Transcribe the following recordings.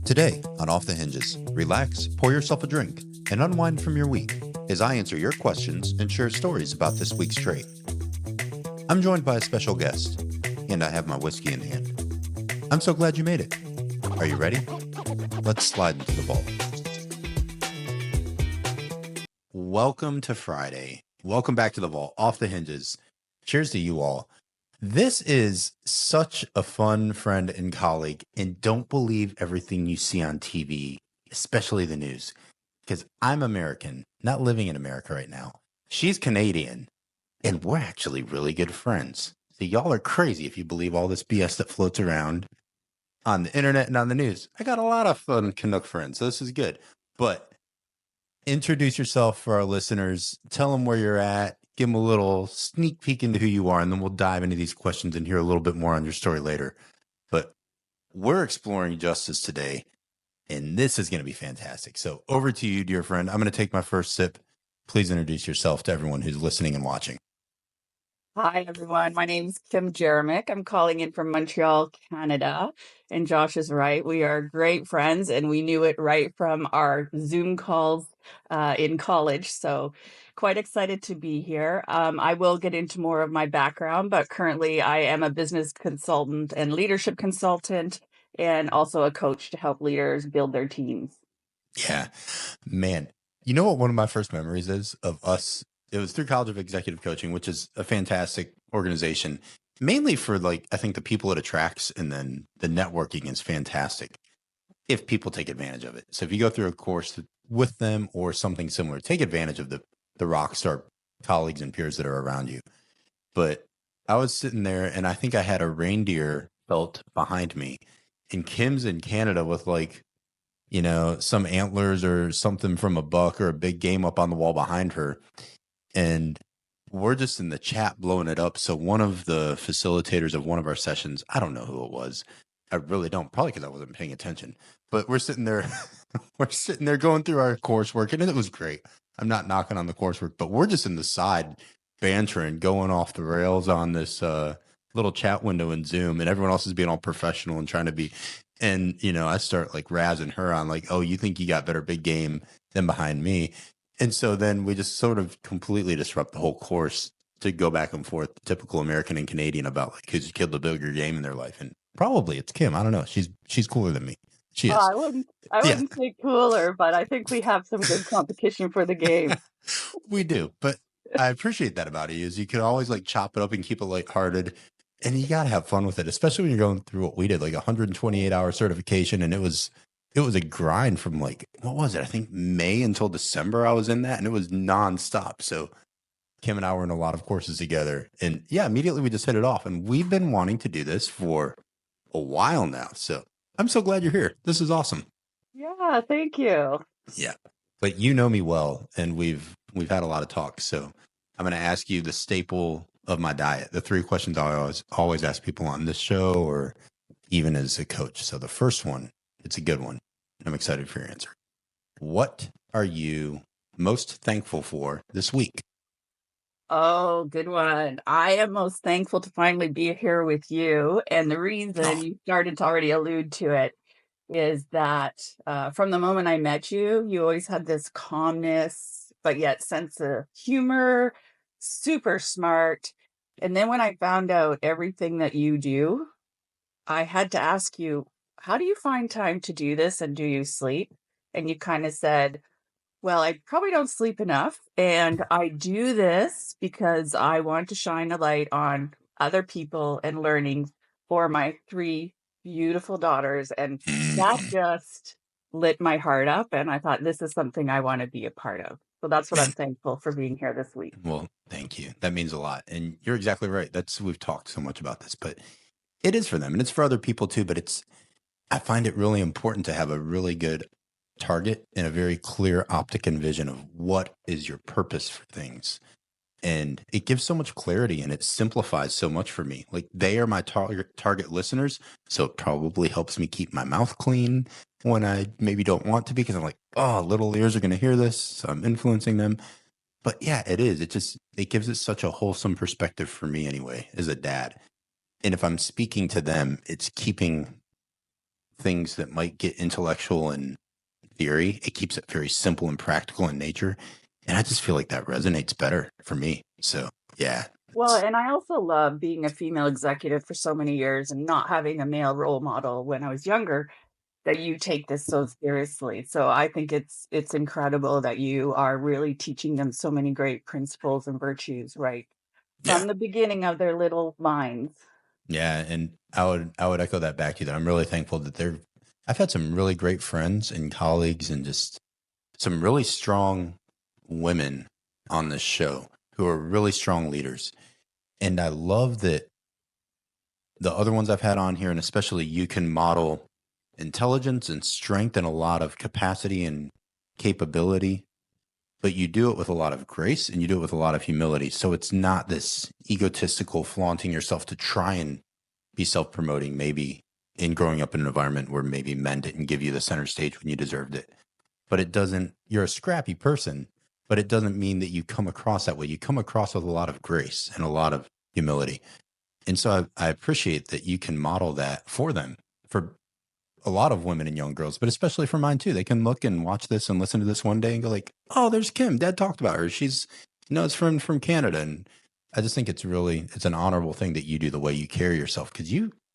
Today on Off the Hinges, relax, pour yourself a drink, and unwind from your week as I answer your questions and share stories about this week's trade. I'm joined by a special guest, and I have my whiskey in hand. I'm so glad you made it. Are you ready? Let's slide into the vault. Welcome to Friday. Welcome back to the vault, Off the Hinges. Cheers to you all. This is such a fun friend and colleague, and don't believe everything you see on TV, especially the news, because I'm American, not living in America right now. She's Canadian, and we're actually really good friends. So y'all are crazy if you believe all this BS that floats around on the internet and on the news. I got a lot of fun Canuck friends, so this is good. But introduce yourself for our listeners. Tell them where you're at. Give them a little sneak peek into who you are, and then we'll dive into these questions and hear a little bit more on your story later. But we're exploring justice today, and this is going to be fantastic. So over to you, dear friend. I'm going to take my first sip. Please introduce yourself to everyone who's listening and watching. Hi, everyone. My name's Kim Jeremic. I'm calling in from Montreal, Canada. And Josh is right. We are great friends, and we knew it right from our Zoom calls in college. So quite excited to be here. I will get into more of my background, but currently I am a business consultant and leadership consultant, and also a coach to help leaders build their teams. Yeah, man. You know what one of my first memories is of us? It was through College of Executive Coaching, which is a fantastic organization, mainly for I think the people it attracts, and then the networking is fantastic if people take advantage of it. So if you go through a course with them or something similar, take advantage of the rock star colleagues and peers that are around you. But I was sitting there, and I think I had a reindeer belt behind me, and Kim's in Canada with some antlers or something from a buck or a big game up on the wall behind her. And we're just in the chat blowing it up. So one of the facilitators of one of our sessions, I don't know who it was. I really don't, probably because I wasn't paying attention. But we're sitting there, going through our coursework, and it was great. I'm not knocking on the coursework, but we're just in the side bantering, going off the rails on this little chat window in Zoom, and everyone else is being all professional and trying to be. And, I start razzing her on oh, you think you got better big game than behind me. And so then we just sort of completely disrupt the whole course to go back and forth, typical American and Canadian, about who's killed a bigger game in their life. And probably it's Kim. I don't know. She's cooler than me. She is. I wouldn't say cooler, but I think we have some good competition for the game. We do, but I appreciate that about you, is you can always chop it up and keep it lighthearted, and you gotta have fun with it, especially when you're going through what we did, 128-hour certification, and it was a grind from what was it? I think May until December I was in that, and it was nonstop. So Kim and I were in a lot of courses together, and yeah, immediately we just hit it off, and we've been wanting to do this for a while now. So I'm so glad you're here. This is awesome. Yeah, thank you. Yeah, but you know me well, and we've had a lot of talk. So I'm going to ask you the staple of my diet, the 3 questions I always ask people on this show or even as a coach. So the first one, it's a good one. I'm excited for your answer. What are you most thankful for this week? Oh, good one. I am most thankful to finally be here with you. And the reason you started to already allude to it is that from the moment I met you, you always had this calmness, but yet sense of humor, super smart. And then when I found out everything that you do, I had to ask you, how do you find time to do this, and do you sleep? And you kind of said, well, I probably don't sleep enough, and I do this because I want to shine a light on other people and learning for my 3 beautiful daughters. And that just lit my heart up, and I thought, this is something I want to be a part of. So that's what I'm thankful for being here this week. Well, thank you. That means a lot. And you're exactly right. We've talked so much about this, but it is for them, and it's for other people too. But I find it really important to have a really good target and a very clear optic and vision of what is your purpose for things. And it gives so much clarity, and it simplifies so much for me. They are my target listeners. So it probably helps me keep my mouth clean when I maybe don't want to be, because I'm oh, little ears are going to hear this. So I'm influencing them. But yeah, it is. It gives it such a wholesome perspective for me anyway, as a dad. And if I'm speaking to them, it's keeping things that might get intellectual in theory. It keeps it very simple and practical in nature. And I just feel like that resonates better for me. So yeah, Well, and I also love being a female executive for so many years and not having a male role model when I was younger, that you take this so seriously. So I think it's incredible that you are really teaching them so many great principles and virtues right yeah, from the beginning of their little minds. yeah. And I would echo that back to you. That I'm really thankful that I've had some really great friends and colleagues and just some really strong women on this show who are really strong leaders. And I love that the other ones I've had on here, and especially you, can model intelligence and strength and a lot of capacity and capability, but you do it with a lot of grace and you do it with a lot of humility. So it's not this egotistical flaunting yourself to try and be self promoting, maybe in growing up in an environment where maybe men didn't give you the center stage when you deserved it. But it doesn't, you're a scrappy person, but it doesn't mean that you come across that way. You come across with a lot of grace and a lot of humility. And so I appreciate that you can model that for them, for a lot of women and young girls, but especially for mine too. They can look and watch this and listen to this one day and go like, "Oh, there's Kim. Dad talked about her. She's, it's from Canada." And I just think it's an honorable thing that you do the way you carry yourself, because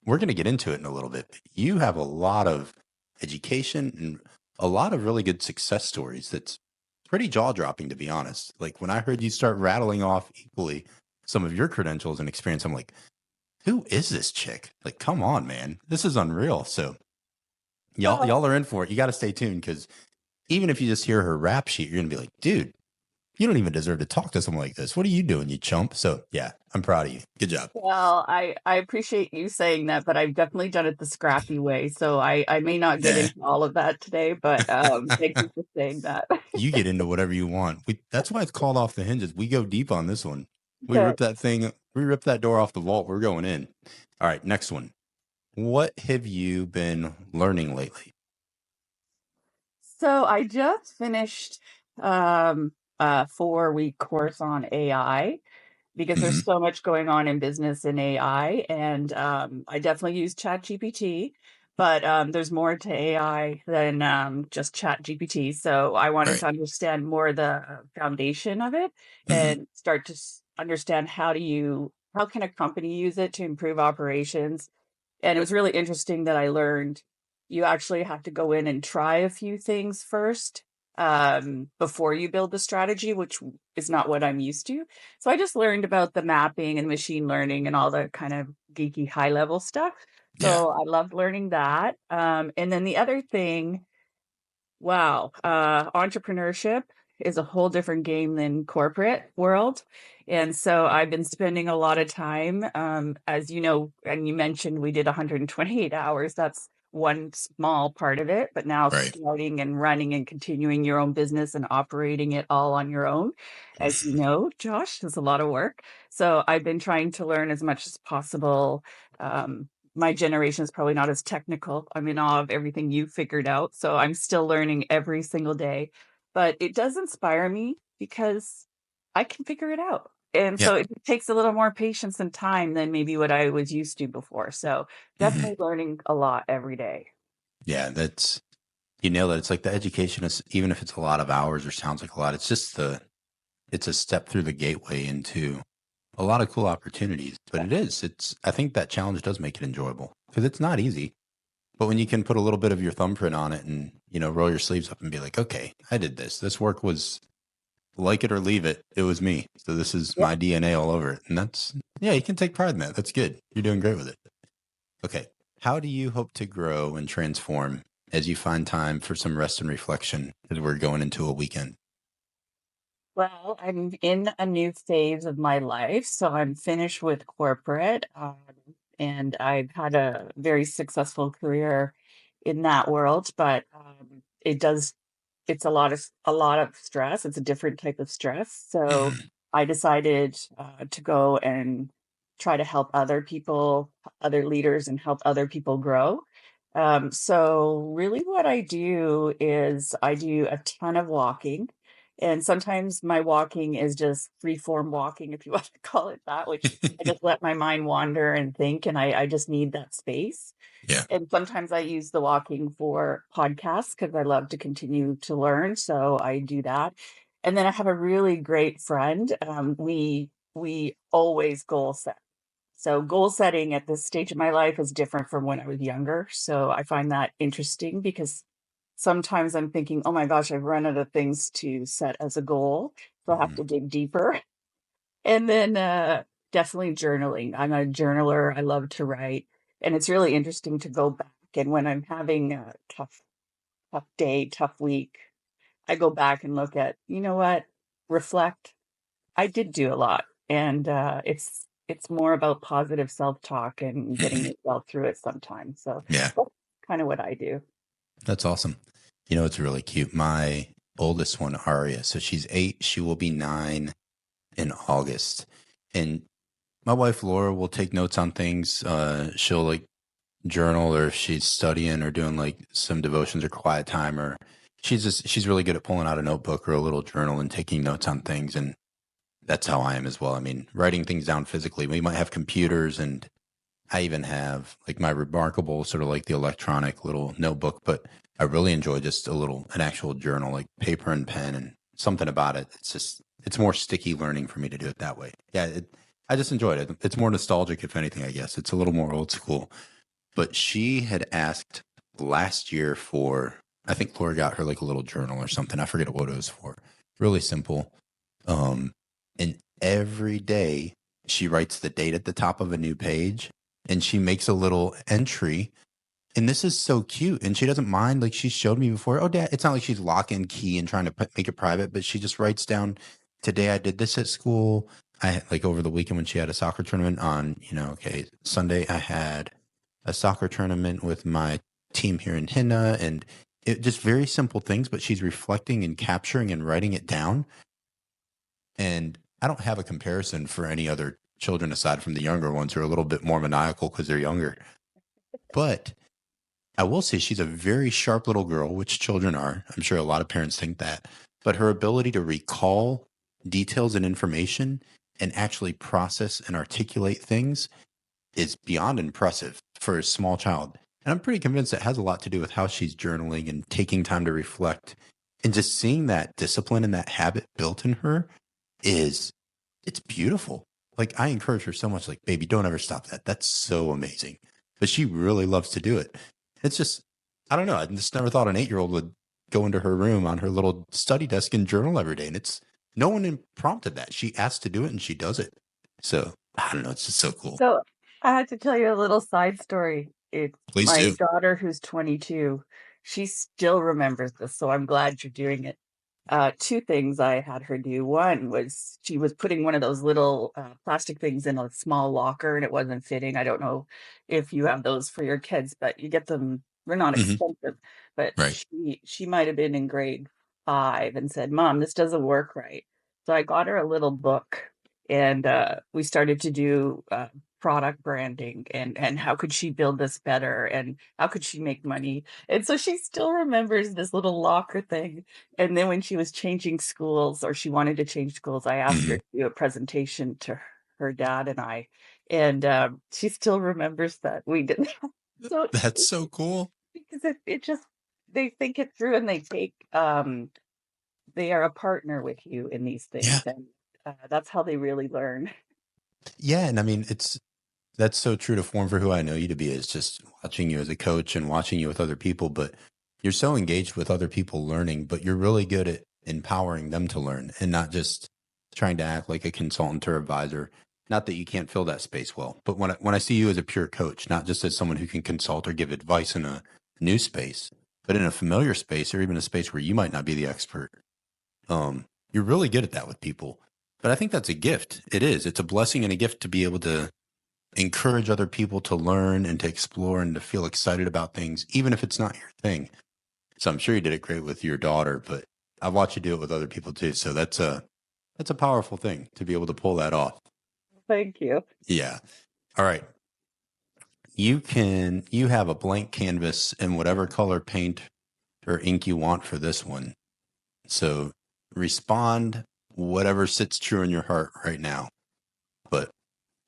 we're going to get into it in a little bit. You have a lot of education and a lot of really good success stories. That's pretty jaw dropping, to be honest. Like when I heard you start rattling off equally some of your credentials and experience, I'm like, who is this chick? Like, come on, man. This is unreal. So Well, y'all are in for it. You got to stay tuned, because even if you just hear her rap sheet, you're going to be like, dude, you don't even deserve to talk to someone like this. What are you doing, you chump? So yeah, I'm proud of you. Good job. well, I appreciate you saying that, but I've definitely done it the scrappy way. So I may not get Nah, into all of that today, but thank you for saying that. you get into whatever you want. That's why it's called Off the Hinges. We go deep on this one. Good. We rip that door off the vault. We're going in. All right, next one. What have you been learning lately? So I just finished a 4-week course on AI because Hmm. there's so much going on in business in AI, and I definitely use ChatGPT, but there's more to AI than just ChatGPT. So I wanted Right. to understand more of the foundation of it Hmm. and start to understand how can a company use it to improve operations. And it was really interesting that I learned you actually have to go in and try a few things first before you build the strategy, which is not what I'm used to. So I just learned about the mapping and machine learning and all the kind of geeky high level stuff. Yeah. So I loved learning that. And then the other thing, wow, entrepreneurship is a whole different game than corporate world. And so I've been spending a lot of time, as you know, and you mentioned we did 128 hours. That's one small part of it, but now Right. starting and running and continuing your own business and operating it all on your own, as you know, Josh, is a lot of work. So I've been trying to learn as much as possible. My generation is probably not as technical. I'm in awe of everything you figured out. So I'm still learning every single day. But it does inspire me because I can figure it out. And Yeah. so it takes a little more patience and time than maybe what I was used to before. So Hmm. definitely learning a lot every day. Yeah. You nailed it. It's like the education is, even if it's a lot of hours or sounds like a lot, it's a step through the gateway into a lot of cool opportunities. But I think that challenge does make it enjoyable, because it's not easy. But when you can put a little bit of your thumbprint on it and, roll your sleeves up and be like, okay, I did this. This work was, like it or leave it. It was me. So this is Yeah. my DNA all over it. And yeah, you can take pride in that. That's good. You're doing great with it. Okay. How do you hope to grow and transform as you find time for some rest and reflection as we're going into a weekend? Well, I'm in a new phase of my life. So I'm finished with corporate. And I've had a very successful career in that world, but it's a lot of stress. It's a different type of stress. So Hmm. I decided to go and try to help other people, other leaders, and help other people grow. So really, what I do is I do a ton of walking, And sometimes my walking is just free form walking, if you want to call it that, which I just let my mind wander and think, and I just need that space. Yeah. And sometimes I use the walking for podcasts because I love to continue to learn. So I do that. And then I have a really great friend. We always goal set. So goal setting at this stage of my life is different from when I was younger. So I find that interesting because sometimes I'm thinking, oh my gosh, I've run out of things to set as a goal. So I have Mhm. to dig deeper. And then definitely journaling. I'm a journaler. I love to write. And it's really interesting to go back. And when I'm having a tough day, tough week, I go back and look at, you know what, reflect. I did do a lot. And it's more about positive self-talk and getting Mhm. yourself through it sometimes. So Yeah. that's kind of what I do. That's awesome. You know, it's really cute. My oldest one, Aria, so she's 8. She will be 9 in August. And my wife, Laura, will take notes on things. She'll like journal, or if she's studying or doing like some devotions or quiet time, or she's really good at pulling out a notebook or a little journal and taking notes on things. And that's how I am as well. I mean, writing things down physically. We might have computers, and I even have like my Remarkable, sort of like the electronic little notebook, but I really enjoy just an actual journal, like paper and pen, and something about it. It's more sticky learning for me to do it that way. Yeah. I just enjoyed it. It's more nostalgic, if anything, I guess. It's a little more old school. But she had asked last year for, I think Laura got her like a little journal or something. I forget what it was for. Really simple. Um, and every day she writes the date at the top of a new page, and she makes a little entry. And this is so cute. And she doesn't mind. Like, she showed me before. Oh, Dad, it's not like she's lock and key and trying to make it private, but she just writes down, today I did this at school. I like over the weekend when she had a soccer tournament on, okay, Sunday I had a soccer tournament with my team here in Hinna, and it just very simple things, but she's reflecting and capturing and writing it down. And I don't have a comparison for any other children aside from the younger ones who are a little bit more maniacal because they're younger. But I will say she's a very sharp little girl, which children are. I'm sure a lot of parents think that. But her ability to recall details and information and actually process and articulate things is beyond impressive for a small child. And I'm pretty convinced it has a lot to do with how she's journaling and taking time to reflect. And just seeing that discipline and that habit built in her is, it's beautiful. Like, I encourage her so much, like, baby, don't ever stop that. That's so amazing. But she really loves to do it. It's just, I don't know. I just never thought an 8-year-old would go into her room on her little study desk and journal every day. And it's, no one prompted that. She asked to do it and she does it. So I don't know. It's just so cool. So I had to tell you a little side story. It's Please my do. daughter who's 22. She still remembers this, so I'm glad you're doing it. Two things I had her do. One was she was putting one of those little plastic things in a small locker and it wasn't fitting. I don't know if you have those for your kids, but you get them, they're not Hmm. expensive. But Right. she might have been in grade 5 and said, Mom, this doesn't work right. So I got her a little book and we started to do product branding and how could she build this better and how could she make money. And so she still remembers this little locker thing. And then when she was changing schools or she wanted to change schools, I asked her Hmm. to do a presentation to her dad and I, and she still remembers that we did that. So That's so cool. because it just, they think it through and they take they are a partner with you in these Yeah. things, and that's how they really learn. Yeah. And I mean, that's so true to form for who I know you to be, is just watching you as a coach and watching you with other people. But you're so engaged with other people learning, but you're really good at empowering them to learn and not just trying to act like a consultant or advisor. Not that you can't fill that space well, but when I see you as a pure coach, not just as someone who can consult or give advice in a new space, but in a familiar space or even a space where you might not be the expert, you're really good at that with people. But I think that's a gift. It is. It's a blessing and a gift to be able to encourage other people to learn and to explore and to feel excited about things, even if it's not your thing. So I'm sure you did it great with your daughter, but I've watched you do it with other people too. So that's a powerful thing to be able to pull that off. Thank you. Yeah. All right. You have a blank canvas and whatever color paint or ink you want for this one. So respond whatever sits true in your heart right now. But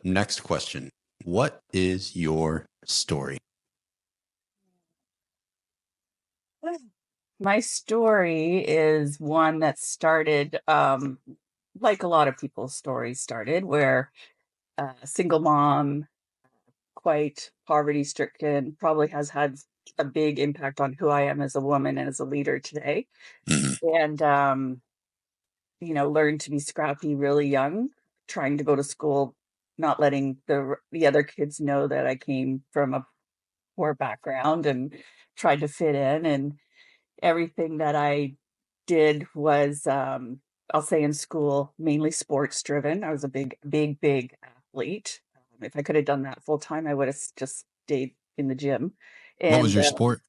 next question. What is your story? My story is one that started, like a lot of people's stories started, where a single mom, quite poverty stricken, probably has had a big impact on who I am as a woman and as a leader today. Mhm. And, learned to be scrappy really young, trying to go to school, not letting the other kids know that I came from a poor background and tried to fit in. And everything that I did was, I'll say in school, mainly sports driven. I was a big athlete. If I could have done that full time, I would have just stayed in the gym. What was And your sport?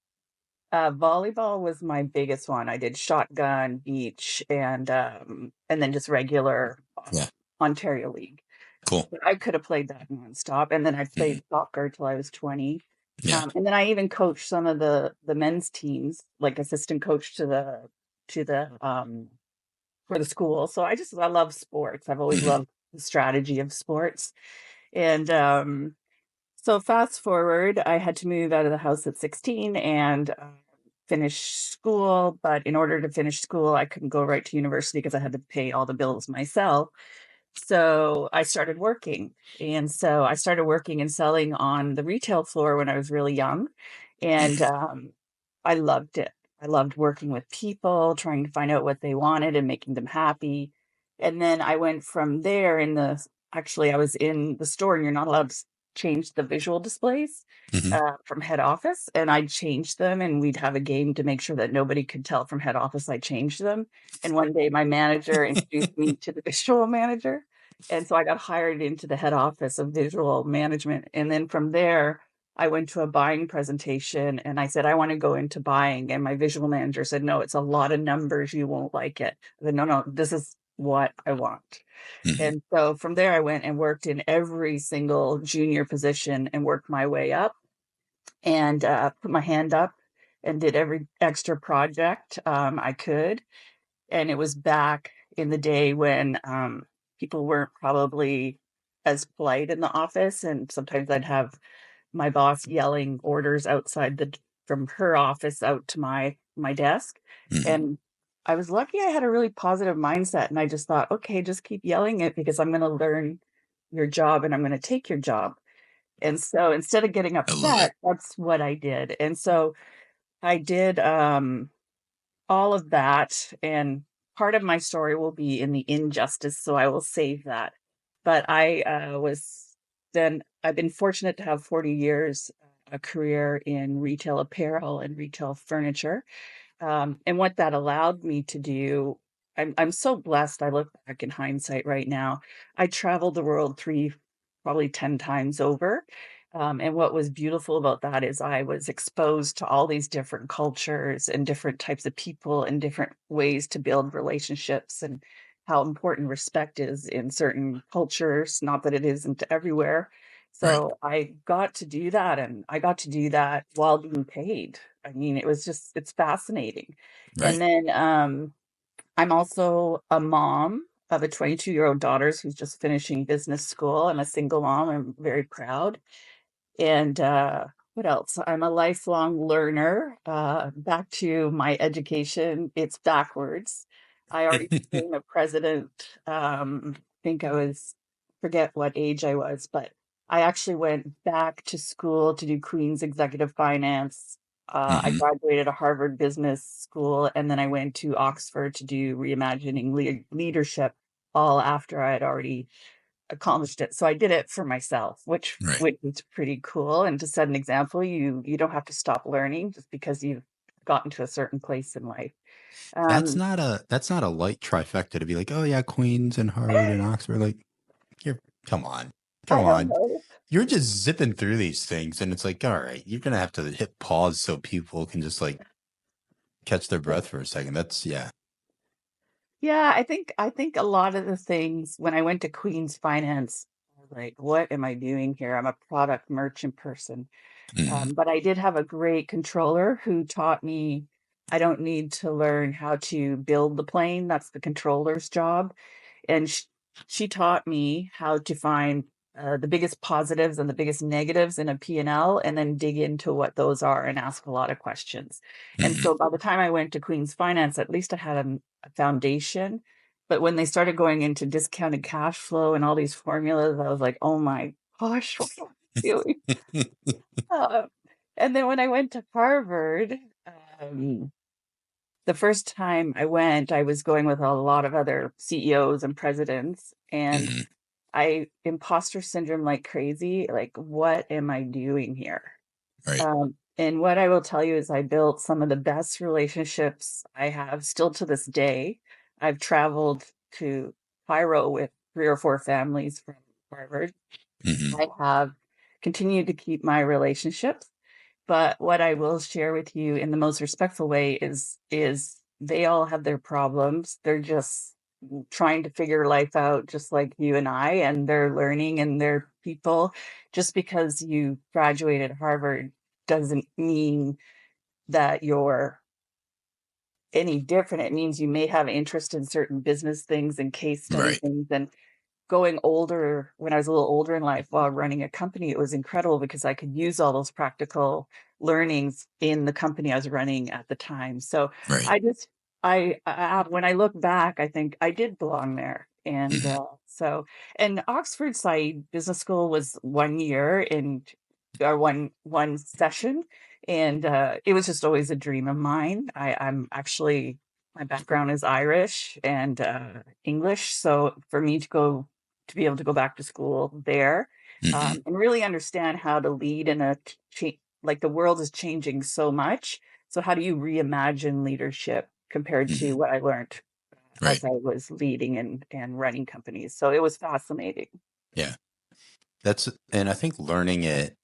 volleyball was my biggest one. I did shotgun, beach, and then just regular Yeah. Ontario League. Cool. But I could have played that nonstop, and then I Mhm. played soccer till I was 20. Yeah. And then I even coached some of the men's teams, like assistant coach to the for the school. So I love sports. I've always Mhm. loved the strategy of sports. And so fast forward, I had to move out of the house at 16 and finish school. But in order to finish school, I couldn't go right to university because I had to pay all the bills myself. So I started working. And so I started working and selling on the retail floor when I was really young. And Mhm. I loved it. I loved working with people, trying to find out what they wanted and making them happy. And then I went from there actually, I was in the store and you're not allowed to change the visual displays Mhm. from head office. And I'd change them and we'd have a game to make sure that nobody could tell from head office I changed them. And one day my manager introduced me to the visual manager. And so I got hired into the head office of visual management. And then from there, I went to a buying presentation and I said, I want to go into buying. And my visual manager said, no, it's a lot of numbers. You won't like it. I said, no, this is what I want. Mhm. And so from there, I went and worked in every single junior position and worked my way up and put my hand up and did every extra project I could. And it was back in the day when people weren't probably as polite in the office. And sometimes I'd have my boss yelling orders outside the from her office out to my desk. Mhm. And I was lucky I had a really positive mindset. And I just thought, okay, just keep yelling it because I'm going to learn your job and I'm going to take your job. And so instead of getting I love it. upset, that's what I did. And so I did all of that, and part of my story will be in the injustice, so I will save that. But I've been fortunate to have 40 years, a career in retail apparel and retail furniture. And what that allowed me to do, I'm so blessed. I look back in hindsight right now. I traveled the world probably 10 times over. And what was beautiful about that is I was exposed to all these different cultures and different types of people and different ways to build relationships and how important respect is in certain cultures. Not that it isn't everywhere. Right. So I got to do that, and I got to do that while being paid. I mean, it's fascinating. Right. And then I'm also a mom of a 22-year-old daughter who's just finishing business school. I'm a single mom. I'm very proud. And what else? I'm a lifelong learner. Back to my education, it's backwards. I already became a president. I think forget what age I was, but I actually went back to school to do Queen's Executive Finance. I Mhm. graduated a Harvard Business School, and then I went to Oxford to do reimagining leadership, all after I had already accomplished it. So I did it for myself, which Right. which is pretty cool. And to set an example, you don't have to stop learning just because you've gotten to a certain place in life. Um, That's not a light trifecta to be like, oh yeah, Queens and Harvard and Oxford. Like, you're come on, come I don't on. know. You're just zipping through these things, and it's like, all right, you're gonna have to hit pause so people can just like catch their breath for a second. That's yeah. Yeah, I think a lot of the things when I went to Queen's Finance, I was like, what am I doing here? I'm a product merchant person. Mhm. But I did have a great controller who taught me I don't need to learn how to build the plane. That's the controller's job. And she taught me how to find the biggest positives and the biggest negatives in a P&L, and then dig into what those are and ask a lot of questions. And Hmm. so by the time I went to Queen's Finance, at least I had a foundation. But when they started going into discounted cash flow and all these formulas, I was like, oh my gosh, what am I doing? Uh, and then when I went to Harvard, um, the first time I went, I was going with a lot of other CEOs and presidents, and Hmm. I imposter syndrome like crazy. Like, what am I doing here? Right. And what I will tell you is I built some of the best relationships I have still to this day. I've traveled to Cairo with 3 or 4 families from Harvard. Hmm. I have continued to keep my relationships, but what I will share with you in the most respectful way is they all have their problems. They're just trying to figure life out just like you and I, and they're learning and they're people. Just because you graduated Harvard doesn't mean that you're any different. It means you may have interest in certain business things and case study Right. things. And going older, when I was a little older in life while running a company, it was incredible because I could use all those practical learnings in the company I was running at the time. So Right. I just, when I look back, I think I did belong there. And Hmm. and Oxford Said Business School was 1 year and or one session, and it was just always a dream of mine. I'm actually, my background is Irish and English, so for me to be able to go back to school there, Hmm. and really understand how to lead in a like the world is changing so much. So how do you reimagine leadership compared to Hmm. what I learned Right. as I was leading and running companies? So it was fascinating. Yeah. And I think learning it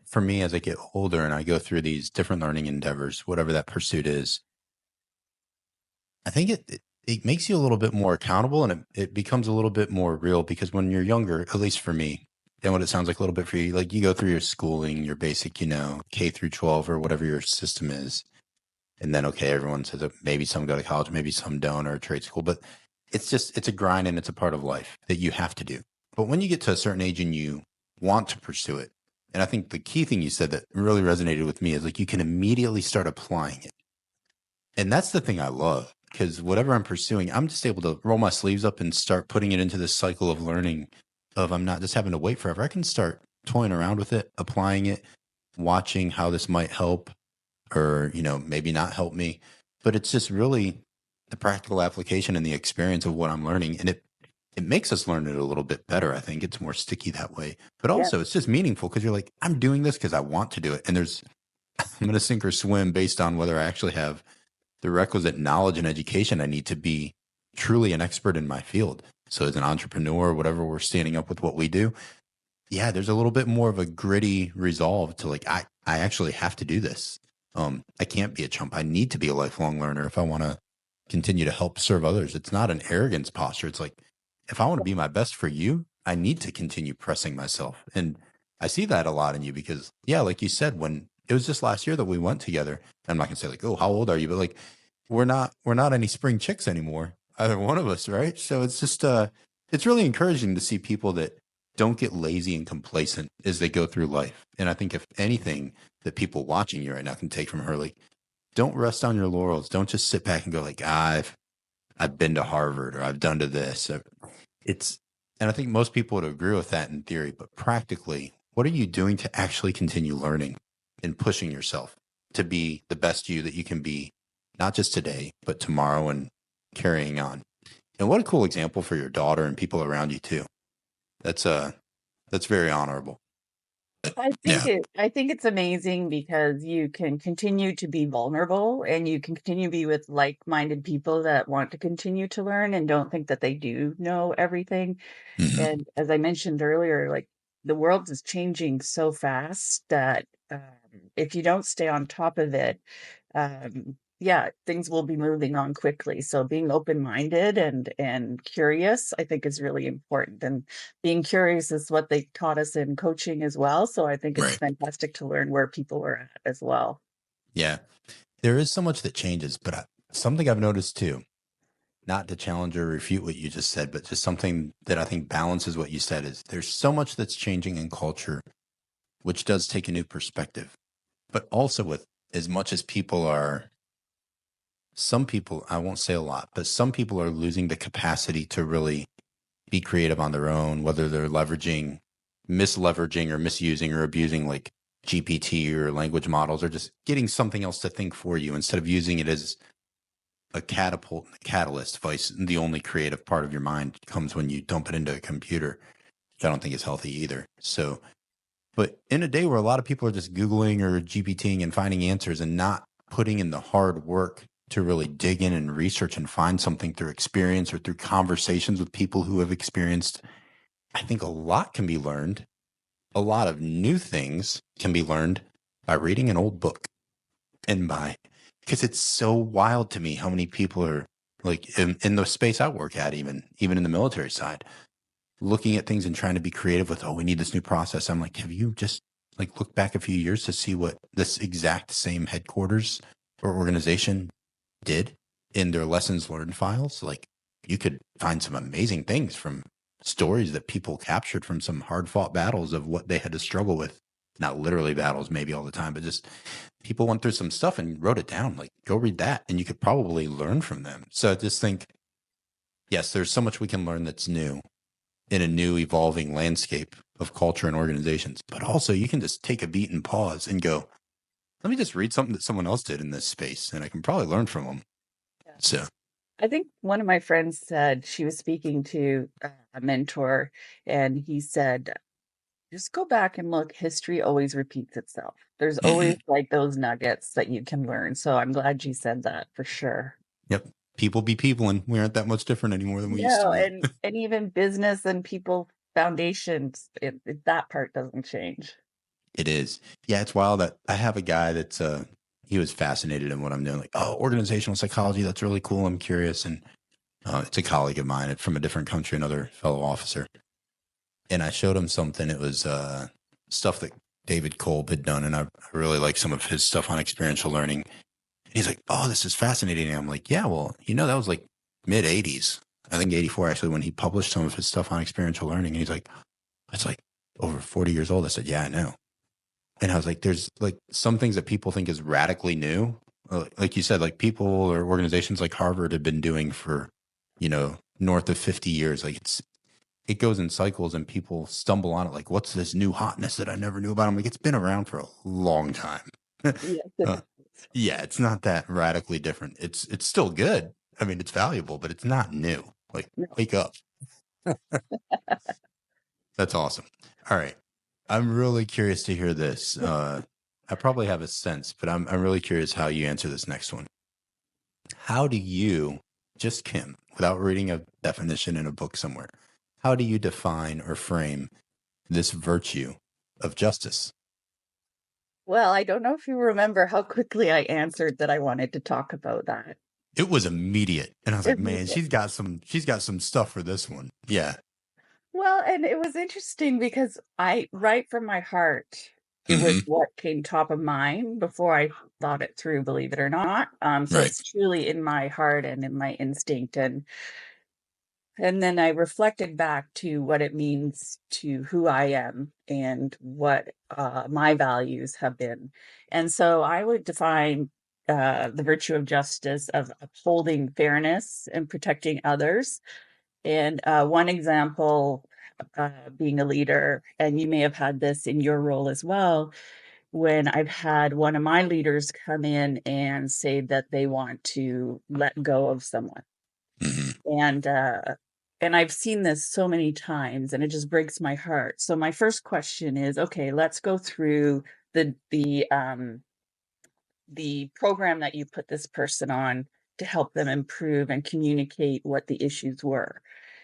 for me as I get older and I go through these different learning endeavors, whatever that pursuit is, I think it makes you a little bit more accountable and it becomes a little bit more real because when you're younger, at least for me, and what it sounds like a little bit for you, like you go through your schooling, your basic, K through 12 or whatever your system is. And then, okay, everyone says that maybe some go to college, maybe some don't, or trade school, but it's a grind and it's a part of life that you have to do. But when you get to a certain age and you want to pursue it, and I think the key thing you said that really resonated with me is like you can immediately start applying it. And that's the thing I love because whatever I'm pursuing, I'm just able to roll my sleeves up and start putting it into this cycle of learning of I'm not just having to wait forever. I can start toying around with it, applying it, watching how this might help or, maybe not help me. But it's just really the practical application and the experience of what I'm learning. And it makes us learn it a little bit better. I think it's more sticky that way. But Yeah. also it's just meaningful because you're like, I'm doing this because I want to do it. And I'm going to sink or swim based on whether I actually have the requisite knowledge and education I need to be truly an expert in my field. So as an entrepreneur, whatever we're standing up with what we do, yeah, there's a little bit more of a gritty resolve to like, I actually have to do this. I can't be a chump. I need to be a lifelong learner if I want to continue to help serve others. It's not an arrogance posture. It's like, if I want to be my best for you, I need to continue pressing myself. And I see that a lot in you because, yeah, like you said, when it was just last year that we went together, I'm not gonna say like, oh, how old are you? But like, we're not any spring chicks anymore, either one of us, right? So it's just it's really encouraging to see people that don't get lazy and complacent as they go through life. And I think if anything that people watching you right now can take from her, like, don't rest on your laurels. Don't just sit back and go like, I've been to Harvard or I've done to this. It's and I think most people would agree with that in theory, but practically, what are you doing to actually continue learning and pushing yourself to be the best you that you can be, not just today, but tomorrow and carrying on. And what a cool example for your daughter and people around you too. That's that's very honorable. Yeah. I think it's amazing because you can continue to be vulnerable and you can continue to be with like-minded people that want to continue to learn and don't think that they do know everything. Hmm. And as I mentioned earlier, like the world is changing so fast that if you don't stay on top of it, yeah, things will be moving on quickly. So being open-minded and curious, I think is really important. And being curious is what they taught us in coaching as well. So I think it's Right. fantastic to learn where people are at as well. Yeah. There is so much that changes, but something I've noticed too, not to challenge or refute what you just said, but just something that I think balances what you said is there's so much that's changing in culture, which does take a new perspective. But also with as much as people are, some people, I won't say a lot, but some people are losing the capacity to really be creative on their own, whether they're misleveraging or misusing or abusing like GPT or language models, or just getting something else to think for you instead of using it as a catalyst device. The only creative part of your mind comes when you dump it into a computer, which I don't think is healthy either. So, but in a day where a lot of people are just Googling or GPTing and finding answers and not putting in the hard work to really dig in and research and find something through experience or through conversations with people who have experienced, I think a lot can be learned. A lot of new things can be learned by reading an old book and by, because it's so wild to me how many people are like in the space I work at, even in the military side, looking at things and trying to be creative with, oh, we need this new process. I'm like, have you just like looked back a few years to see what this exact same headquarters or organization did in their lessons learned files? Like you could find some amazing things from stories that people captured from some hard fought battles of what they had to struggle with. Not literally battles, maybe all the time, but just people went through some stuff and wrote it down. Like, go read that, and you could probably learn from them. So I just think, yes, there's so much we can learn that's new in a new evolving landscape of culture and organizations. But also, you can just take a beat and pause and go, let me just read something that someone else did in this space, and I can probably learn from them. Yeah. So, I think one of my friends said she was speaking to a mentor, and he said, just go back and look. History always repeats itself. There's always like those nuggets that you can learn. So I'm glad you said that for sure. yep, people be people, and we aren't that much different anymore than we used to No, be. and even business and people foundations, that part doesn't change. It is. Yeah, it's wild that I have a guy that's he was fascinated in what I'm doing. Like, oh, organizational psychology, that's really cool. I'm curious. And it's a colleague of mine from a different country, another fellow officer. And I showed him something. It was stuff that David Kolb had done, and I really like some of his stuff on experiential learning. And he's like, "Oh, this is fascinating." And I'm like, "Yeah, well, that was like mid '80s. I think '84 actually when he published some of his stuff on experiential learning." And he's like, "That's like over 40 years old." I said, "Yeah, I know." And I was like, "There's like some things that people think is radically new, like you said, like people or organizations like Harvard have been doing for, north of 50 years. Like it goes in cycles and people stumble on it like, what's this new hotness that I never knew about? I'm like, it's been around for a long time. Yes, uh, yeah, it's not that radically different. It's still good. I mean, it's valuable, but it's not new. Like, wake up. That's awesome. All right. I'm really curious to hear this. I probably have a sense, but I'm really curious how you answer this next one. How do you, just Kim, without reading a definition in a book somewhere, how do you define or frame this virtue of justice? Well, I don't know if you remember how quickly I answered that I wanted to talk about that. It was immediate, and I was like, man, Immediate. she's got some stuff for this one. Yeah. Well, and it was interesting because right from my heart, it was Hmm. what came top of mind before I thought it through, believe it or not. So Right. it's truly in my heart and in my instinct. And then I reflected back to what it means to who I am and what my values have been. And so I would define the virtue of justice of upholding fairness and protecting others. And one example being a leader, and you may have had this in your role as well, when I've had one of my leaders come in and say that they want to let go of someone. Hmm. And I've seen this so many times and it just breaks my heart. So my first question is, okay, let's go through the program that you put this person on to help them improve and communicate what the issues were.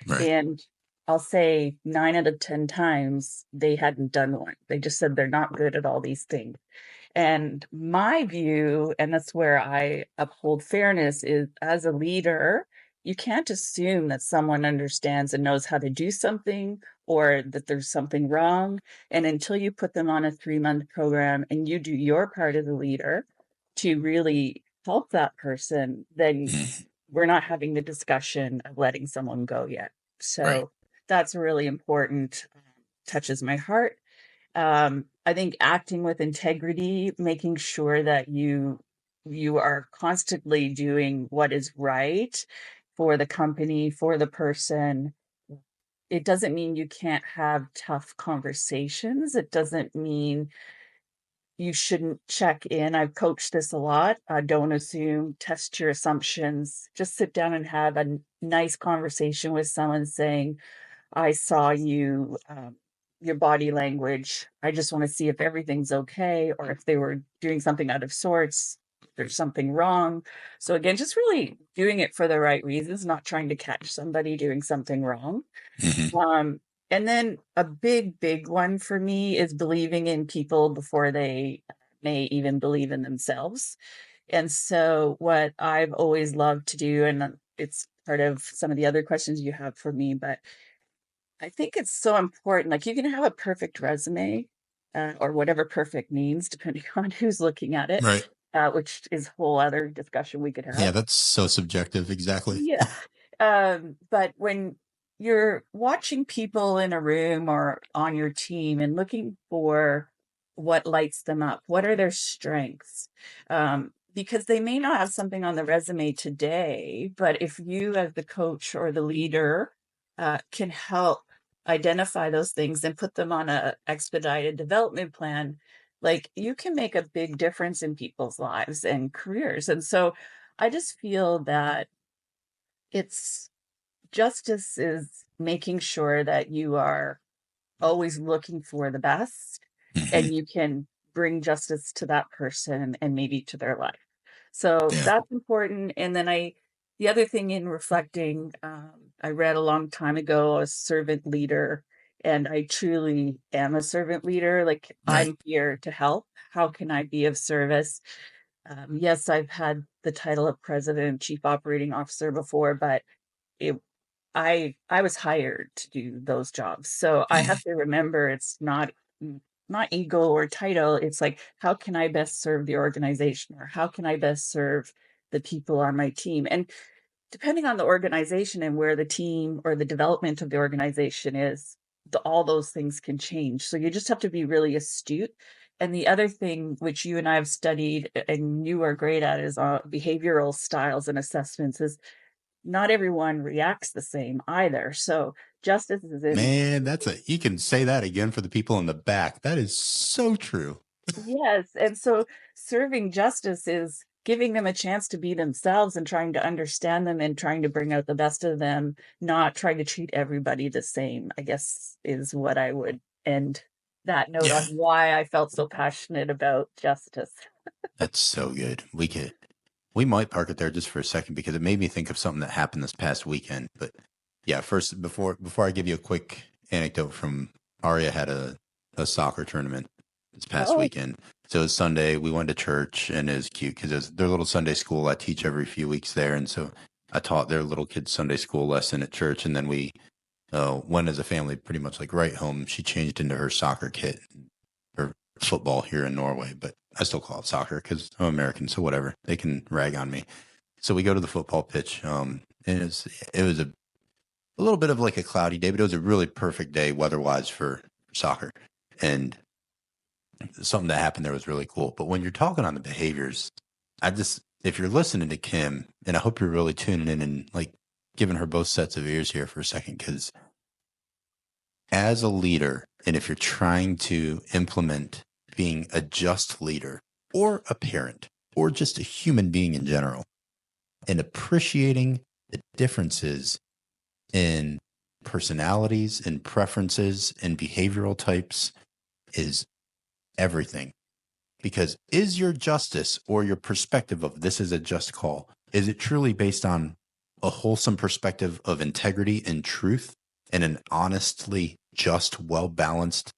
Right. And I'll say 9 out of 10 times they hadn't done one. They just said they're not good at all these things. And my view, and that's where I uphold fairness, is as a leader, you can't assume that someone understands and knows how to do something or that there's something wrong. And until you put them on a 3-month program and you do your part as a leader to really help that person, then Mhm. we're not having the discussion of letting someone go yet. Right. So that's really important, touches my heart. I think acting with integrity, making sure that you are constantly doing what is right for the company, for the person. It doesn't mean you can't have tough conversations. It doesn't mean you shouldn't check in. I've coached this a lot. Don't assume, test your assumptions. Just sit down and have a nice conversation with someone saying, I saw you, your body language. I just want to see if everything's okay, or if they were doing something out of sorts, there's something wrong. So again, just really doing it for the right reasons, not trying to catch somebody doing something wrong. Hmm. Um, and then a big, big one for me is believing in people before they may even believe in themselves. And so, what I've always loved to do, and it's part of some of the other questions you have for me, but I think it's so important. Like, you can have a perfect resume, or whatever perfect means, depending on who's looking at it, Right. which is a whole other discussion we could Yeah, have. that's so subjective. Exactly. Yeah. But when you're watching people in a room or on your team and looking for what lights them up, what are their strengths? Because they may not have something on the resume today, but if you, as the coach or the leader, can help identify those things and put them on a expedited development plan, like you can make a big difference in people's lives and careers. And so I just feel that it's justice is making sure that you are always looking for the best Hmm. and you can bring justice to that person and maybe to their life. So Yeah. that's important. And then the other thing in reflecting, I read a long time ago, a servant leader, and I truly am a servant leader. Like, Right. I'm here to help. How can I be of service? Yes, I've had the title of president, chief operating officer before, but it I was hired to do those jobs. So I have Mhm. to remember it's not ego or title. It's like, how can I best serve the organization, or how can I best serve the people on my team? And depending on the organization and where the team or the development of the organization is, all those things can change. So you just have to be really astute. And the other thing, which you and I have studied and you are great at, is behavioral styles and assessments. Is not everyone reacts the same either. So justice is in, Man, you can say that again for the people in the back. That is so true. yes. And so serving justice is giving them a chance to be themselves and trying to understand them and trying to bring out the best of them, not trying to treat everybody the same, I guess is what I would end that note on Yeah, why I felt so passionate about justice. that's so good. We might park it there just for a second because it made me think of something that happened this past weekend. But yeah, first before I give you a quick anecdote from Aria had a soccer tournament this past Oh, weekend. So it was Sunday. We went to church and it was cute because it was their little Sunday school. I teach every few weeks there, and so I taught their little kids Sunday school lesson at church, and then we went as a family pretty much like right home. She changed into her soccer kit or football here in Norway, but I still call it soccer because I'm American. So whatever, they can rag on me. So we go to the football pitch, and it was a little bit of like a cloudy day, but it was a really perfect day weather wise for soccer. And something that happened there was really cool. But when you're talking on the behaviors, if you're listening to Kim, and I hope you're really tuning in and like giving her both sets of ears here for a second, because as a leader, and if you're trying to implement being a just leader or a parent or just a human being in general, and appreciating the differences in personalities and preferences and behavioral types is everything. Because is your justice or your perspective of this is a just call, is it truly based on a wholesome perspective of integrity and truth and an honestly just, well balanced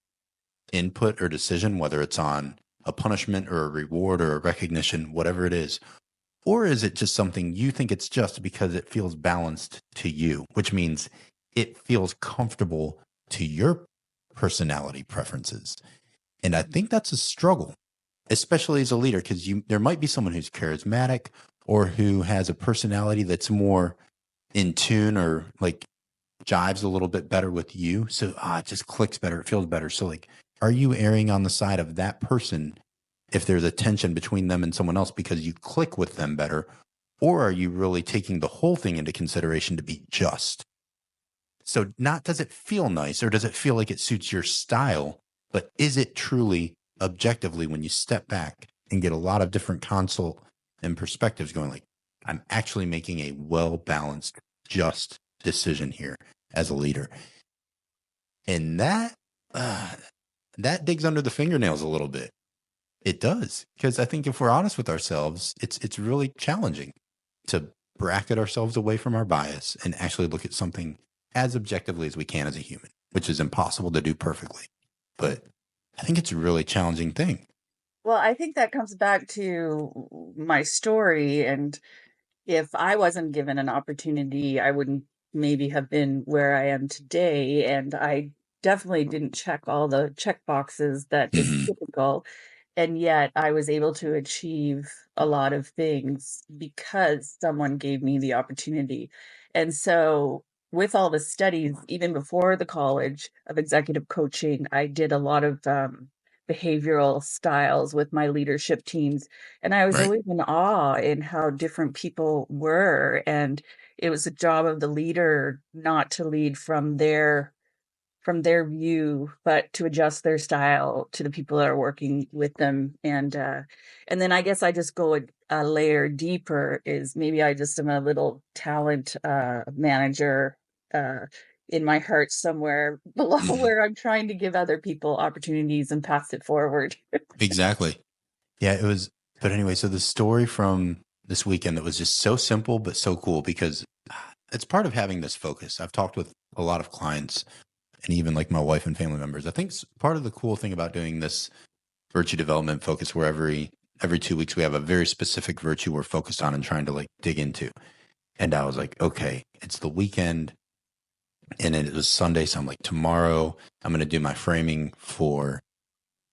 input or decision, whether it's on a punishment or a reward or a recognition, whatever it is? Or is it just something you think it's just because it feels balanced to you, which means it feels comfortable to your personality preferences? And I think that's a struggle. especially as a leader, because there might be someone who's charismatic or who has a personality that's more in tune or like jives a little bit better with you. So it just clicks better. It feels better. So like, are you erring on the side of that person if there's a tension between them and someone else because you click with them better? Or are you really taking the whole thing into consideration to be just? So not does it feel nice or does it feel like it suits your style, but is it truly objectively when you step back and get a lot of different consult and perspectives going like, I'm actually making a well-balanced, just decision here as a leader. And that digs under the fingernails a little bit. It does. Because I think if we're honest with ourselves, it's really challenging to bracket ourselves away from our bias and actually look at something as objectively as we can as a human, which is impossible to do perfectly. But I think it's a really challenging thing. Well, I think that comes back to my story. And if I wasn't given an opportunity, I wouldn't maybe have been where I am today. And I definitely didn't check all the check boxes that is Mm-hmm. typical. And yet I was able to achieve a lot of things because someone gave me the opportunity. And so, with all the studies, even before the college of executive coaching, I did a lot of behavioral styles with my leadership teams. And I was Right. always in awe in how different people were. And it was the job of the leader not to lead from their view, but to adjust their style to the people that are working with them. And then I guess I just go a layer deeper. Is maybe I just am a little talent manager uh, in my heart somewhere below Mm-hmm. where I'm trying to give other people opportunities and pass it forward. Exactly. Yeah, it was. But anyway, so the story from this weekend that was just so simple but so cool because it's part of having this focus. I've talked with a lot of clients and even like my wife and family members. I think part of the cool thing about doing this virtue development focus where every 2 weeks we have a very specific virtue we're focused on and trying to like dig into. And I was like, okay, it's the weekend and it was Sunday. So I'm like, tomorrow I'm going to do my framing for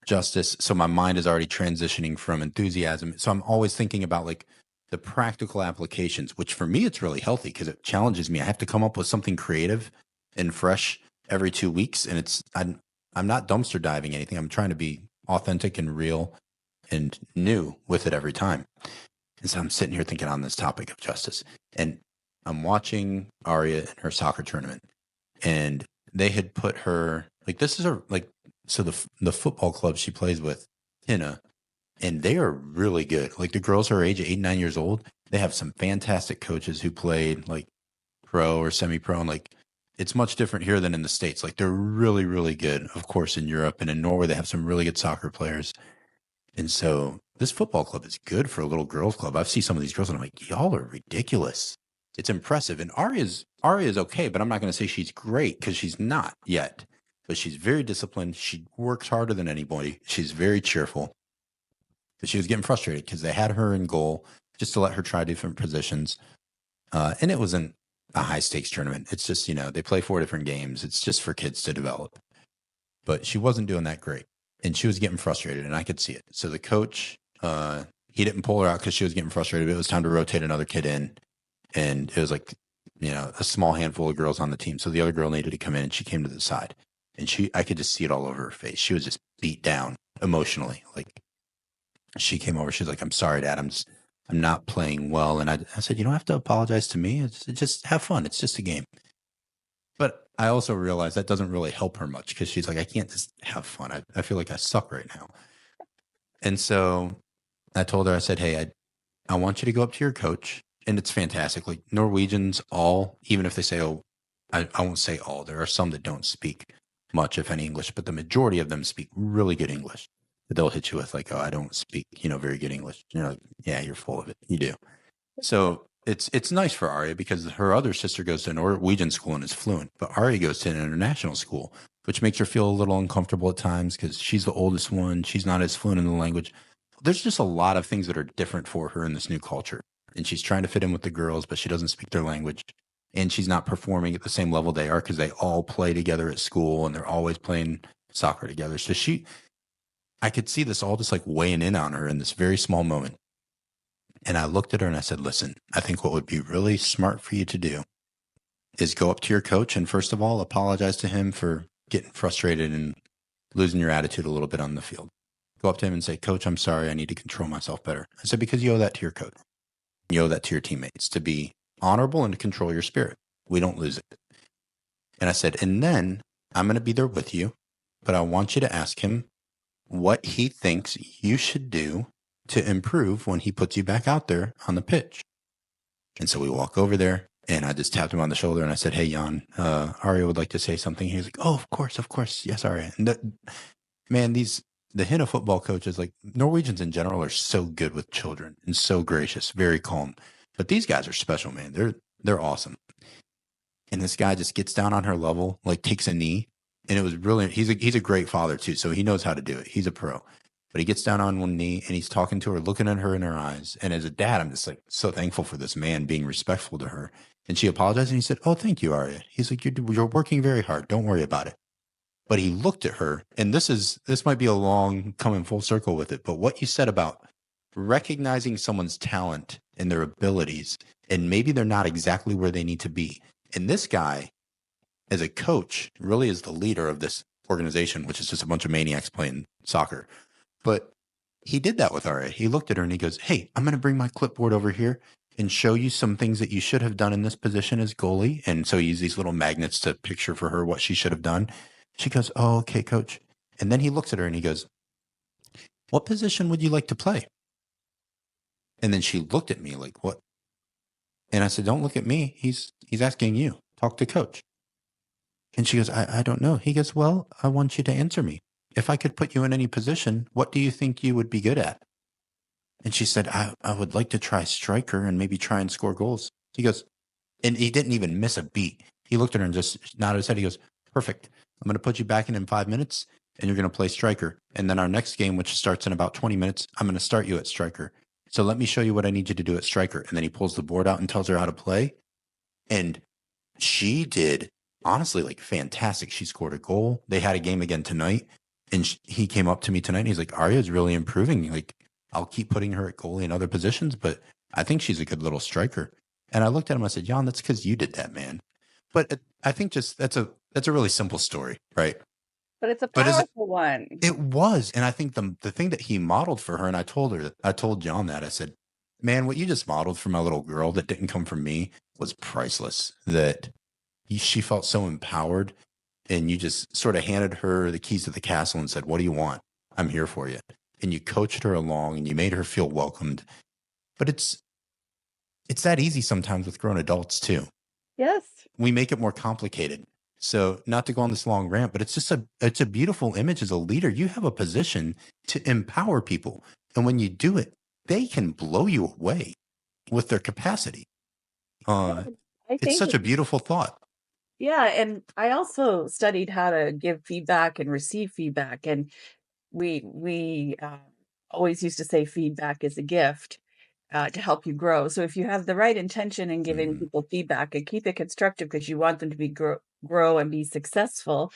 justice. So my mind is already transitioning from enthusiasm. So I'm always thinking about like the practical applications, which for me, it's really healthy because it challenges me. I have to come up with something creative and fresh every 2 weeks. And I'm not dumpster diving anything. I'm trying to be authentic and real and new with it every time. And so I'm sitting here thinking on this topic of justice and I'm watching Aria in her soccer tournament and they had put her like, this is her, like, so the football club she plays with, Tina, and they are really good. Like the girls her age, 8, 9 years old, they have some fantastic coaches who played like pro or semi-pro, and like it's much different here than in the States. Like they're really, really good. Of course, in Europe and in Norway, they have some really good soccer players. And so this football club is good for a little girls club. I've seen some of these girls and I'm like, y'all are ridiculous. It's impressive. And Arya's okay, but I'm not going to say she's great because she's not yet. But she's very disciplined. She works harder than anybody. She's very cheerful. But she was getting frustrated because they had her in goal just to let her try different positions. And it wasn't a high stakes tournament. It's just, they play 4 different games. It's just for kids to develop. But she wasn't doing that great. And she was getting frustrated, and I could see it. So the coach, he didn't pull her out because she was getting frustrated. But it was time to rotate another kid in. And it was like, a small handful of girls on the team. So the other girl needed to come in, and she came to the side. And I could just see it all over her face. She was just beat down emotionally. Like she came over, she's like, I'm sorry, Dad. I'm not playing well. And I said, you don't have to apologize to me. It's just have fun. It's just a game. But I also realized that doesn't really help her much because she's like, I can't just have fun. I feel like I suck right now. And so I told her, I said, hey, I want you to go up to your coach. And it's fantastic. Like Norwegians, all, even if they say, oh, I won't say all, there are some that don't speak much, if any, English, but the majority of them speak really good English. But they'll hit you with like, oh, I don't speak, very good English. And you're like, yeah, you're full of it. You do. So it's nice for Arya because her other sister goes to a Norwegian school and is fluent, but Arya goes to an international school, which makes her feel a little uncomfortable at times because she's the oldest one. She's not as fluent in the language. There's just a lot of things that are different for her in this new culture. And she's trying to fit in with the girls, but she doesn't speak their language. And she's not performing at the same level they are because they all play together at school and they're always playing soccer together. So I could see this all just like weighing in on her in this very small moment. And I looked at her and I said, listen, I think what would be really smart for you to do is go up to your coach and first of all, apologize to him for getting frustrated and losing your attitude a little bit on the field. Go up to him and say, Coach, I'm sorry. I need to control myself better. I said, because you owe that to your coach. You owe that to your teammates to be honorable and to control your spirit. We don't lose it. And I said, and then I'm going to be there with you, but I want you to ask him what he thinks you should do to improve when he puts you back out there on the pitch. And so we walk over there and I just tapped him on the shoulder and I said, hey, Jan, Aria would like to say something. He was like, oh, of course. Yes, Aria. And man, the Hina football coaches, like Norwegians in general, are so good with children and so gracious, very calm. But these guys are special, man. They're awesome. And this guy just gets down on her level, like takes a knee. And it was brilliant. He's a great father too, so he knows how to do it. He's a pro. But he gets down on one knee and he's talking to her, looking at her in her eyes. And as a dad, I'm just like so thankful for this man being respectful to her. And she apologized and he said, oh, thank you, Aria. He's like, you're working very hard. Don't worry about it. But he looked at her, and this might be a long coming full circle with it, but what you said about recognizing someone's talent and their abilities, and maybe they're not exactly where they need to be. And this guy, as a coach, really is the leader of this organization, which is just a bunch of maniacs playing soccer. But he did that with Aria. He looked at her and he goes, hey, I'm going to bring my clipboard over here and show you some things that you should have done in this position as goalie. And so he used these little magnets to picture for her what she should have done. She goes, oh, okay, coach. And then he looks at her and he goes, what position would you like to play? And then she looked at me like, what? And I said, don't look at me. He's asking you. Talk to coach. And she goes, I don't know. He goes, well, I want you to answer me. If I could put you in any position, what do you think you would be good at? And she said, I would like to try striker and maybe try and score goals. He goes, and he didn't even miss a beat. He looked at her and just nodded his head. He goes, perfect. I'm going to put you back in 5 minutes and you're going to play striker. And then our next game, which starts in about 20 minutes, I'm going to start you at striker. So let me show you what I need you to do at striker. And then he pulls the board out and tells her how to play. And she did honestly like fantastic. She scored a goal. They had a game again tonight. And he came up to me tonight and he's like, Arya is really improving. Like, I'll keep putting her at goalie in other positions, but I think she's a good little striker. And I looked at him, I said, Jan, that's because you did that, man. But I think just that's a really simple story, right? But it's a powerful one. It was. And I think the thing that he modeled for her, and I told John that, I said, man, what you just modeled for my little girl that didn't come from me was priceless. That she felt so empowered, and you just sort of handed her the keys to the castle and said, what do you want? I'm here for you. And you coached her along and you made her feel welcomed. But it's that easy sometimes with grown adults too. Yes. We make it more complicated. So not to go on this long rant, but it's a beautiful image as a leader. You have a position to empower people. And when you do it, they can blow you away with their capacity. It's such a beautiful thought. Yeah. And I also studied how to give feedback and receive feedback. And we always used to say feedback is a gift to help you grow. So if you have the right intention in giving people feedback and keep it constructive because you want them to be grow and be successful,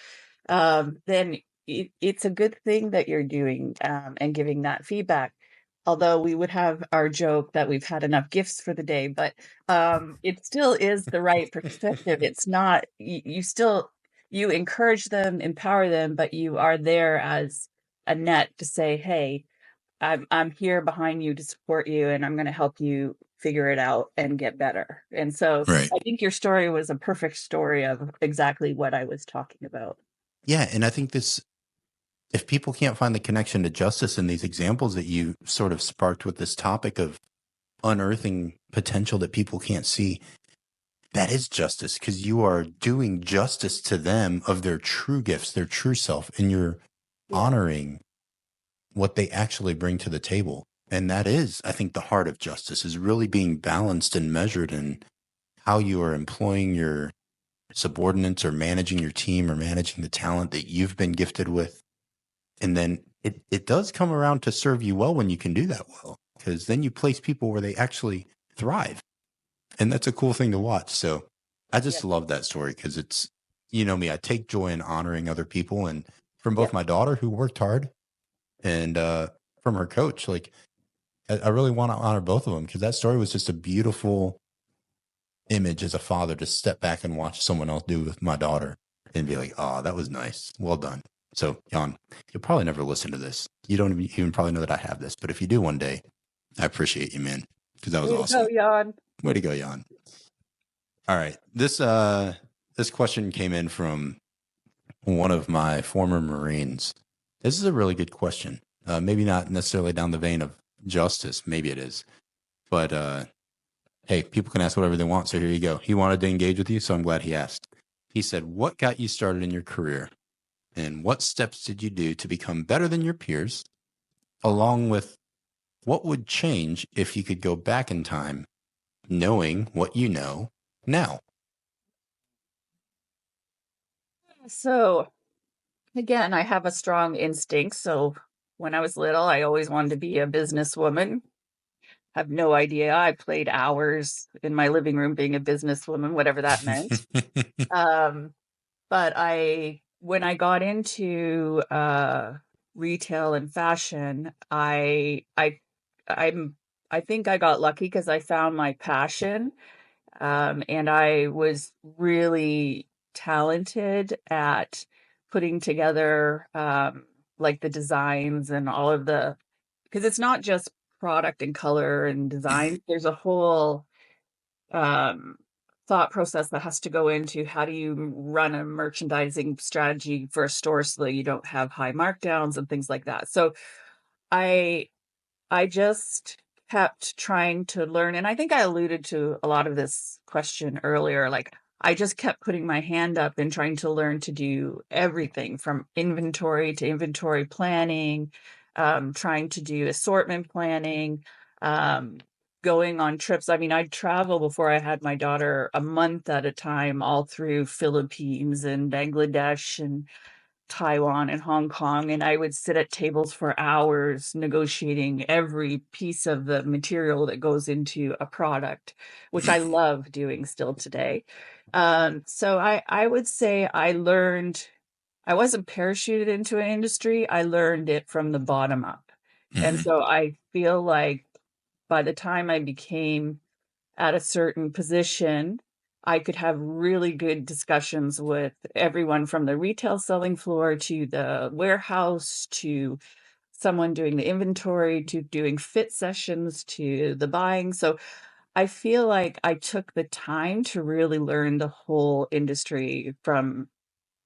then it's a good thing that you're doing and giving that feedback. Although we would have our joke that we've had enough gifts for the day, but it still is the right perspective. It's not, you encourage them, empower them, but you are there as a net to say, hey, I'm here behind you to support you, and I'm going to help you figure it out and get better. And so right. I think your story was a perfect story of exactly what I was talking about. Yeah. And I think if people can't find the connection to justice in these examples that you sort of sparked with this topic of unearthing potential that people can't see, that is justice, because you are doing justice to them of their true gifts, their true self, and you're honoring what they actually bring to the table. And that is, I think, the heart of justice, is really being balanced and measured in how you are employing your subordinates or managing your team or managing the talent that you've been gifted with. And then it does come around to serve you well when you can do that well, because then you place people where they actually thrive. And that's a cool thing to watch. So I just love that story because it's, you know me, I take joy in honoring other people. And from both my daughter, who worked hard, and from her coach. Like, I really want to honor both of them because that story was just a beautiful image as a father to step back and watch someone else do with my daughter and be like, oh, that was nice. Well done. So, Jan, you'll probably never listen to this. You don't even probably know that I have this, but if you do one day, I appreciate you, man, because that was Way to go, awesome. Jan. Way to go, Jan. All right. This question came in from one of my former Marines. This is a really good question. Maybe not necessarily down the vein of justice. Maybe it is. But hey, people can ask whatever they want. So here you go. He wanted to engage with you, so I'm glad he asked. He said, what got you started in your career? And what steps did you do to become better than your peers? Along with what would change if you could go back in time knowing what you know now? So, again, I have a strong instinct. So, when I was little, I always wanted to be a businesswoman. Have no idea. I played hours in my living room being a businesswoman, whatever that meant. Um, but when I got into retail and fashion, I'm, I think I got lucky because I found my passion, and I was really talented at putting together like the designs and all of the, because it's not just product and color and design. There's a whole um, thought process that has to go into how do you run a merchandising strategy for a store so that you don't have high markdowns and things like that. So I I just kept trying to learn, and I think I alluded to a lot of this question earlier. Like, I just kept putting my hand up and trying to learn to do everything from inventory to inventory planning, trying to do assortment planning, um, going on trips. I mean, I'd travel before I had my daughter a month at a time, all through Philippines and Bangladesh and Taiwan and Hong Kong, and I would sit at tables for hours negotiating every piece of the material that goes into a product, which I love doing still today. So I would say I learned, I wasn't parachuted into an industry, I learned it from the bottom up. And Mhm. so I feel like by the time I became at a certain position, I could have really good discussions with everyone from the retail selling floor to the warehouse to someone doing the inventory to doing fit sessions to the buying. So I feel like I took the time to really learn the whole industry from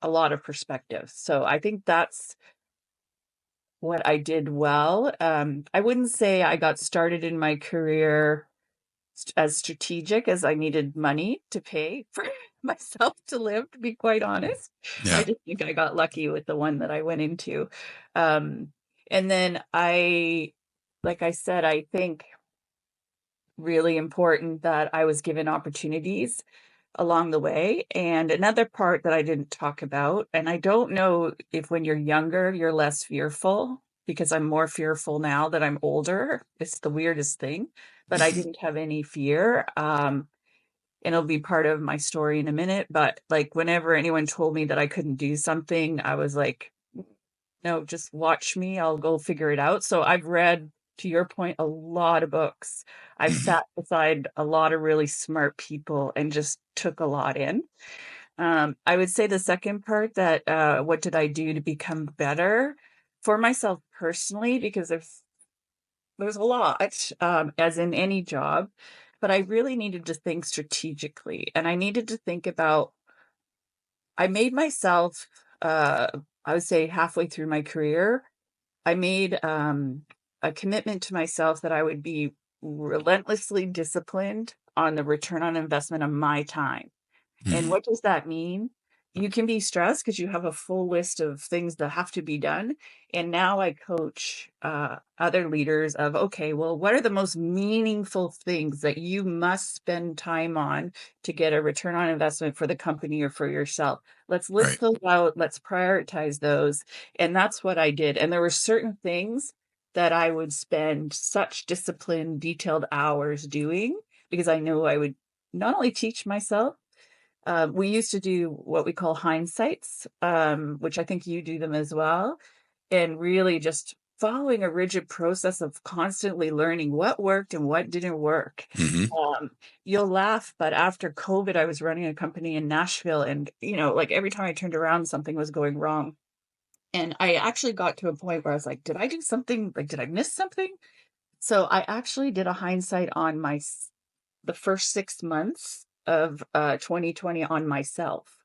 a lot of perspectives. So I think that's what I did well. I wouldn't say I got started in my career as strategic as I needed money to pay for myself to live, to be quite honest. I Yeah. just think I got lucky with the one that I went into. Um, and then like I said, I think really important that I was given opportunities along the way. And another part that I didn't talk about, and I don't know if when you're younger, you're less fearful because I'm more fearful now that I'm older. It's the weirdest thing, but I didn't have any fear. And it'll be part of my story in a minute. But like whenever anyone told me that I couldn't do something, I was like, no, just watch me. I'll go figure it out. So I've read, to your point, a lot of books. I've Mhm. sat beside a lot of really smart people and just took a lot in. I would say the second part that what did I do to become better for myself personally, because there's a lot, as in any job, but I really needed to think strategically, and I needed to think about. I made myself, uh, I would say halfway through my career, I made a commitment to myself that I would be relentlessly disciplined on the return on investment of my time. And Mhm. what does that mean? You can be stressed because you have a full list of things that have to be done. And now I coach other leaders of, okay, well, what are the most meaningful things that you must spend time on to get a return on investment for the company or for yourself? Let's Right. list those out. Let's prioritize those. And that's what I did. And there were certain things that I would spend such disciplined, detailed hours doing because I knew I would not only teach myself, we used to do what we call hindsights, which I think you do them as well, and really just following a rigid process of constantly learning what worked and what didn't work. Hmm. Um, you'll laugh, but after COVID, I was running a company in Nashville, and like every time I turned around, something was going wrong. And I actually got to a point where I was like, did I do something? Like, did I miss something? So I actually did a hindsight on the first 6 months of 2020 on myself.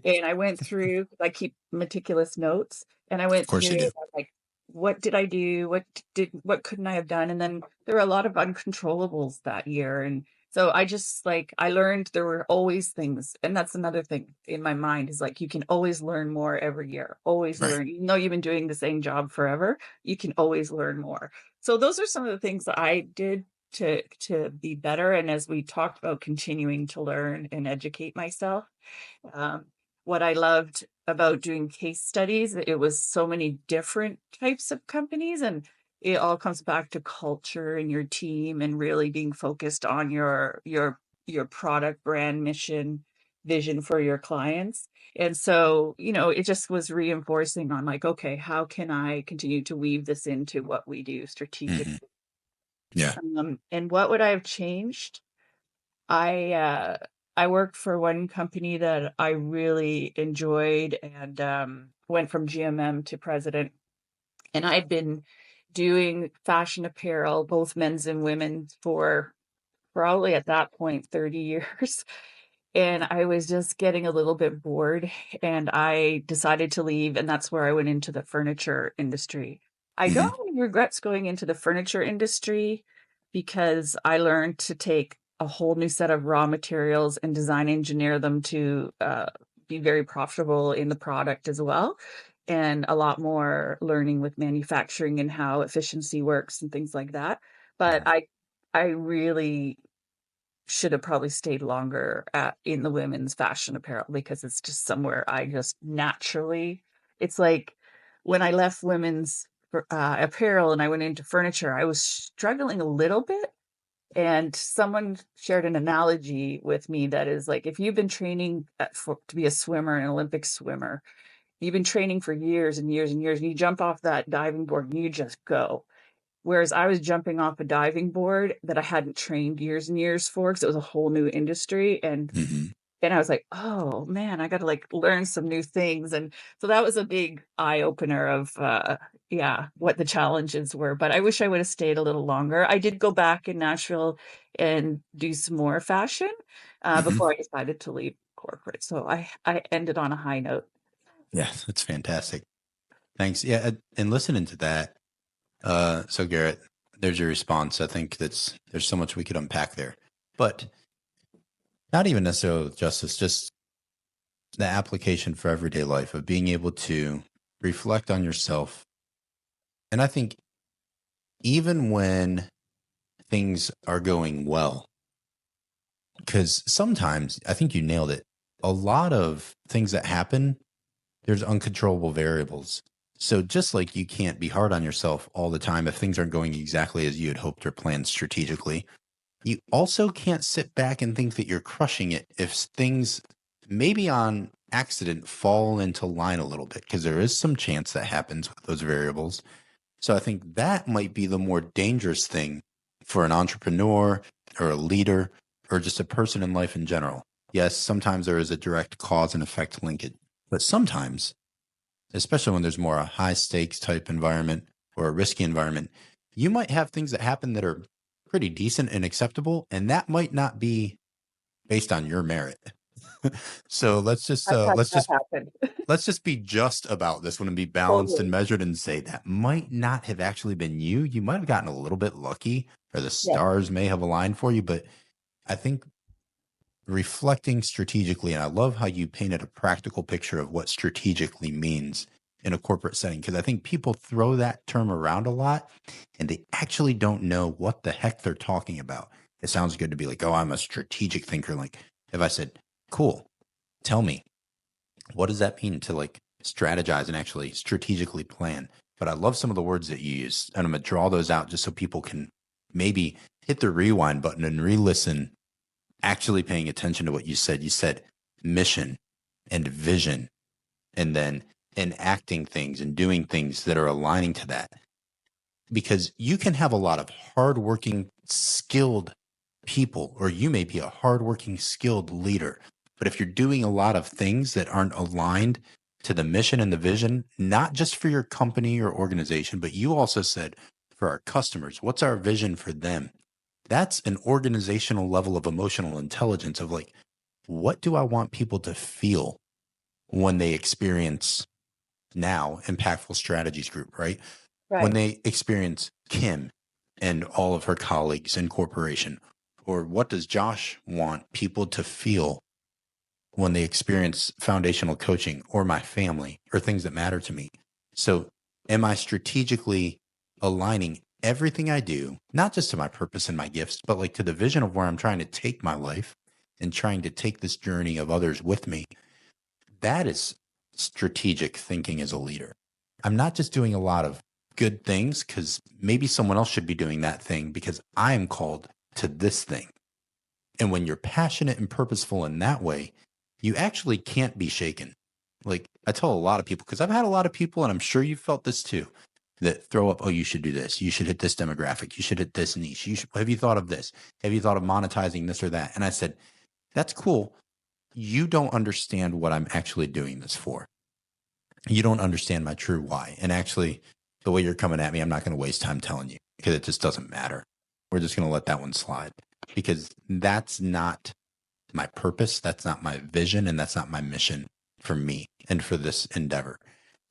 And I went through, I keep meticulous notes, and I Of went course through you do. like, what did I do? What couldn't I have done? And then there were a lot of uncontrollables that year. And so I just like, I learned there were always things. And that's another thing in my mind is like, you can always learn more every year, always Right. learn. Even though you've been doing the same job forever, you can always learn more. So those are some of the things that I did to be better. And as we talked about continuing to learn and educate myself, um, what I loved about doing case studies, it was so many different types of companies, and it all comes back to culture and your team and really being focused on your product, brand, mission, vision for your clients. And so, it just was reinforcing on like, okay, how can I continue to weave this into what we do Hmm. strategically? Yeah. And what would I have changed? I uh I worked for one company that I really enjoyed and went from GMM to president. And I'd been doing fashion apparel, both men's and women's, for probably at that point 30 years. And I was just getting a little bit bored and I decided to leave, and that's where I went into the furniture industry. I don't Hmm. have any regrets going into the furniture industry because I learned to take a whole new set of raw materials and design engineer them to be very profitable in the product as well. And a lot more learning with manufacturing and how efficiency works and things like that. But I really should have probably stayed longer in the women's fashion apparel because it's just somewhere I just naturally, it's like when I left women's apparel and I went into furniture, I was struggling a little bit. And someone shared an analogy with me that is like, if you've been training to be a swimmer, an Olympic swimmer, you've been training for years and years and years, and you jump off that diving board and you just go. Whereas I was jumping off a diving board that I hadn't trained years and years for because it was a whole new industry. And Hmm. and I was like, oh man, I got to like learn some new things. And so that was a big eye opener of yeah, what the challenges were. But I wish I would have stayed a little longer. I did go back in Nashville and do some more fashion Hmm. before I decided to leave corporate. So I ended on a high note. Yeah, that's fantastic. Thanks. Yeah, and listening to that, so Garrett, there's your response. I think there's so much we could unpack there, but not even necessarily justice, just the application for everyday life of being able to reflect on yourself. And I think even when things are going well, because sometimes I think you nailed it. A lot of things that happen, there's uncontrollable variables. So just like you can't be hard on yourself all the time if things aren't going exactly as you had hoped or planned strategically, you also can't sit back and think that you're crushing it if things maybe on accident fall into line a little bit, because there is some chance that happens with those variables. So I think that might be the more dangerous thing for an entrepreneur or a leader or just a person in life in general. Yes, sometimes there is a direct cause and effect linkage, but sometimes, especially when there's more a high stakes type environment or a risky environment, you might have things that happen that are pretty decent and acceptable, and that might not be based on your merit. So I've had let's that just happen. let's just be just about this one and be balanced and Totally. measured and say that might not have actually been you. You might have gotten a little bit lucky, or the Yeah. stars may have aligned for you, but I think reflecting strategically, and I love how you painted a practical picture of what strategically means in a corporate setting, because I think people throw that term around a lot and they actually don't know what the heck they're talking about. It sounds good to be like, oh, I'm a strategic thinker. Like if I said, cool, tell me, what does that mean to like strategize and actually strategically plan? But I love some of the words that you use, and I'm going to draw those out just so people can maybe hit the rewind button and re-listen, actually paying attention to what you said. You said mission and vision, and then enacting things and doing things that are aligning to that. because you can have a lot of hardworking, skilled people, or you may be a hardworking, skilled leader. But if you're doing a lot of things that aren't aligned to the mission and the vision, not just for your company or organization, but you also said for our customers, what's our vision for them? That's an organizational level of emotional intelligence of like, what do I want people to feel when they experience now Impactful Strategies Group, right? When Right. they experience Kim and all of her colleagues in corporation, or what does Josh want people to feel when they experience foundational coaching or my family or things that matter to me? So, am I strategically aligning everything I do, not just to my purpose and my gifts, but like to the vision of where I'm trying to take my life and trying to take this journey of others with me? That is strategic thinking as a leader. I'm not just doing a lot of good things because maybe someone else should be doing that thing because I am called to this thing. And when you're passionate and purposeful in that way, you actually can't be shaken. Like I tell a lot of people, because I've had a lot of people, and I'm sure you felt this too, that throw up, oh, you should do this. You should hit this demographic. You should hit this niche. Have you thought of this? Have you thought of monetizing this or that? And I said, that's cool. You don't understand what I'm actually doing this for. You don't understand my true why. And actually, the way you're coming at me, I'm not going to waste time telling you because it just doesn't matter. We're just going to let that one slide because that's not my purpose. That's not my vision. And that's not my mission for me and for this endeavor.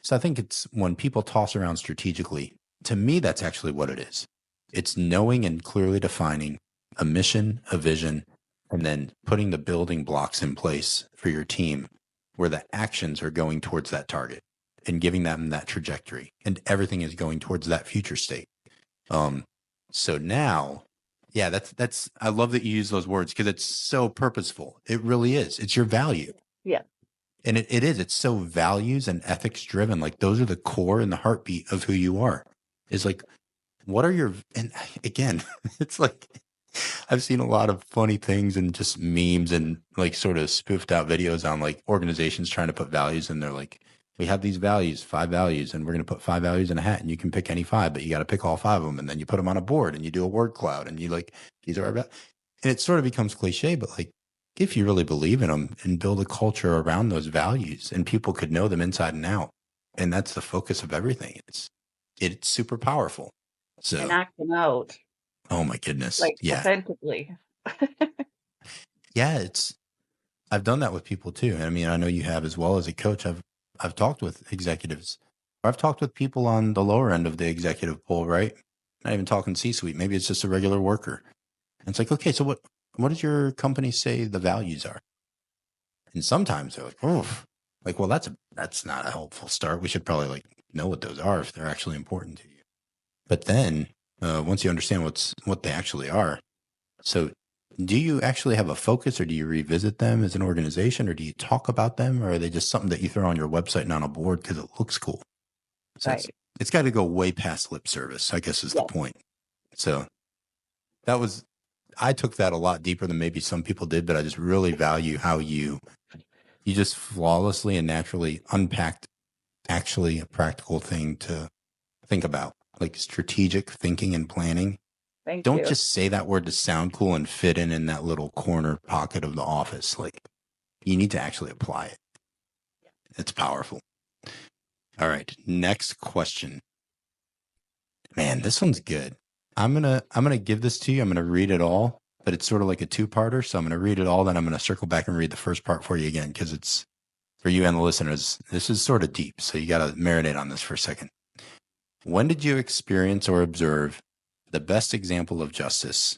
So I think it's when people toss around strategically, to me, that's actually what it is. It's knowing and clearly defining a mission, a vision, and then putting the building blocks in place for your team where the actions are going towards that target and giving them that trajectory and everything is going towards that future state. So now, yeah, that's I love that you use those words because it's so purposeful. It really is. It's your value. Yeah. And it is. It's so values and ethics driven. Like those are the core and the heartbeat of who you are. Is like, what are your, and again, it's like, I've seen a lot of funny things and just memes and like sort of spoofed out videos on like organizations trying to put values and they're like, we have these values, 5 values, and we're going to put 5 values in a hat and you can pick any 5, but you got to pick all 5 of them. And then you put them on a board and you do a word cloud and you like, these are our values. And it sort of becomes cliche, but like, if you really believe in them and build a culture around those values and people could know them inside and out, and that's the focus of everything. It's super powerful. And So, act them out oh my goodness. like Yeah. authentically. Yeah, I've done that with people too. I mean, I know you have as well as a coach. I've talked with executives. I've talked with people on the lower end of the executive pole, right? Not even talking C-suite. Maybe it's just a regular worker. And it's like, okay, so what does your company say the values are? And sometimes they're like, oh, like, well, that's not a helpful start. We should probably like know what those are if they're actually important to you. But then once you understand what they actually are, so do you actually have a focus or do you revisit them as an organization or do you talk about them or are they just something that you throw on your website and on a board because it looks cool? So Right. it's got to go way past lip service, I guess is the Yes. point. So I took that a lot deeper than maybe some people did, but I just really value how you just flawlessly and naturally unpacked actually a practical thing to think about, like strategic thinking and planning. Thank Don't you. just say that word to sound cool and fit in that little corner pocket of the office. Like you need to actually apply it. It's powerful. All right. Next question. Man, this one's good. I'm gonna give this to you. I'm gonna read it all, but it's sort of like a two-parter. So I'm gonna read it all, then I'm gonna circle back and read the first part for you again, because it's for you and the listeners. This is sort of deep, so you gotta marinate on this for a second. When did you experience or observe the best example of justice,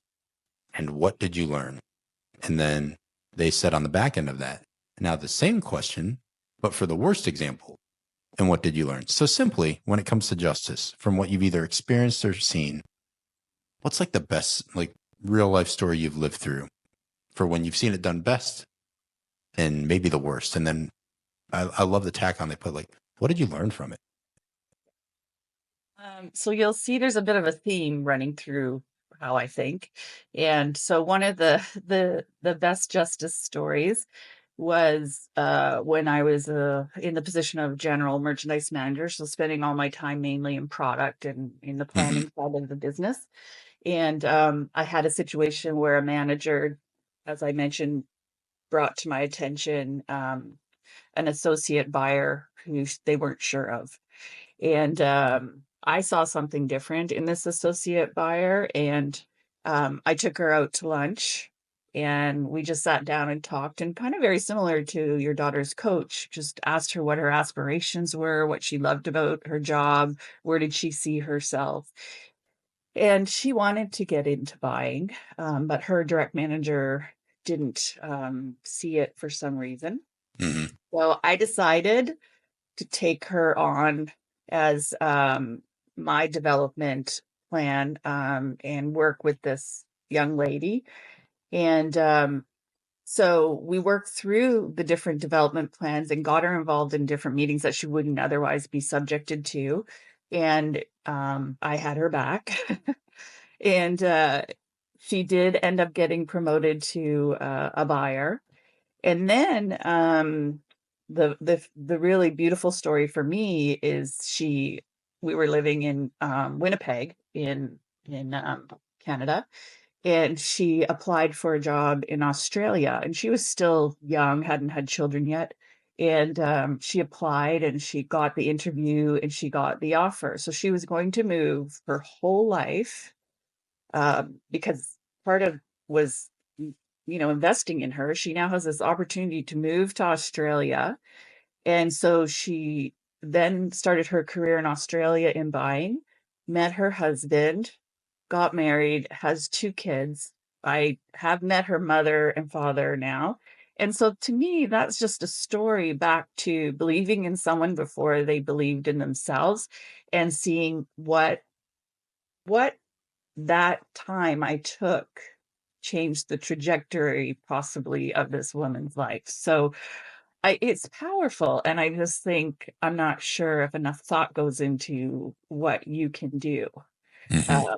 and what did you learn? And then they said on the back end of that, now the same question, but for the worst example, and what did you learn? So simply, when it comes to justice, from what you've either experienced or seen, what's like the best, like real life story you've lived through for when you've seen it done best and maybe the worst? And then I love the tack on they put like, what did you learn from it? So you'll see there's a bit of a theme running through how I think. And so one of the the best justice stories was when I was in the position of general merchandise manager, so spending all my time mainly in product and in the Hmm. planning side of the business. And I had a situation where a manager, as I mentioned, brought to my attention an associate buyer who they weren't sure of. And I saw something different in this associate buyer, and I took her out to lunch, and we just sat down and talked, and kind of very similar to your daughter's coach, just asked her what her aspirations were, what she loved about her job, where did she see herself. And she wanted to get into buying, but her direct manager didn't see it for some reason. Hmm. So I decided to take her on as my development plan, and work with this young lady. And so we worked through the different development plans and got her involved in different meetings that she wouldn't otherwise be subjected to. And I had her back. And she did end up getting promoted to a buyer. And then the really beautiful story for me is we were living in Winnipeg in Canada, and she applied for a job in Australia, and she was still young, hadn't had children yet. And she applied and she got the interview and she got the offer. So she was going to move her whole life, because part of was investing in her. She now has this opportunity to move to Australia, and so she then started her career in Australia in buying, met her husband, got married, has two kids. I have met her mother and father now. And so to me, that's just a story back to believing in someone before they believed in themselves, and seeing what that time I took changed the trajectory possibly of this woman's life. So it's powerful. And I just think, I'm not sure if enough thought goes into what you can do Hmm. uh,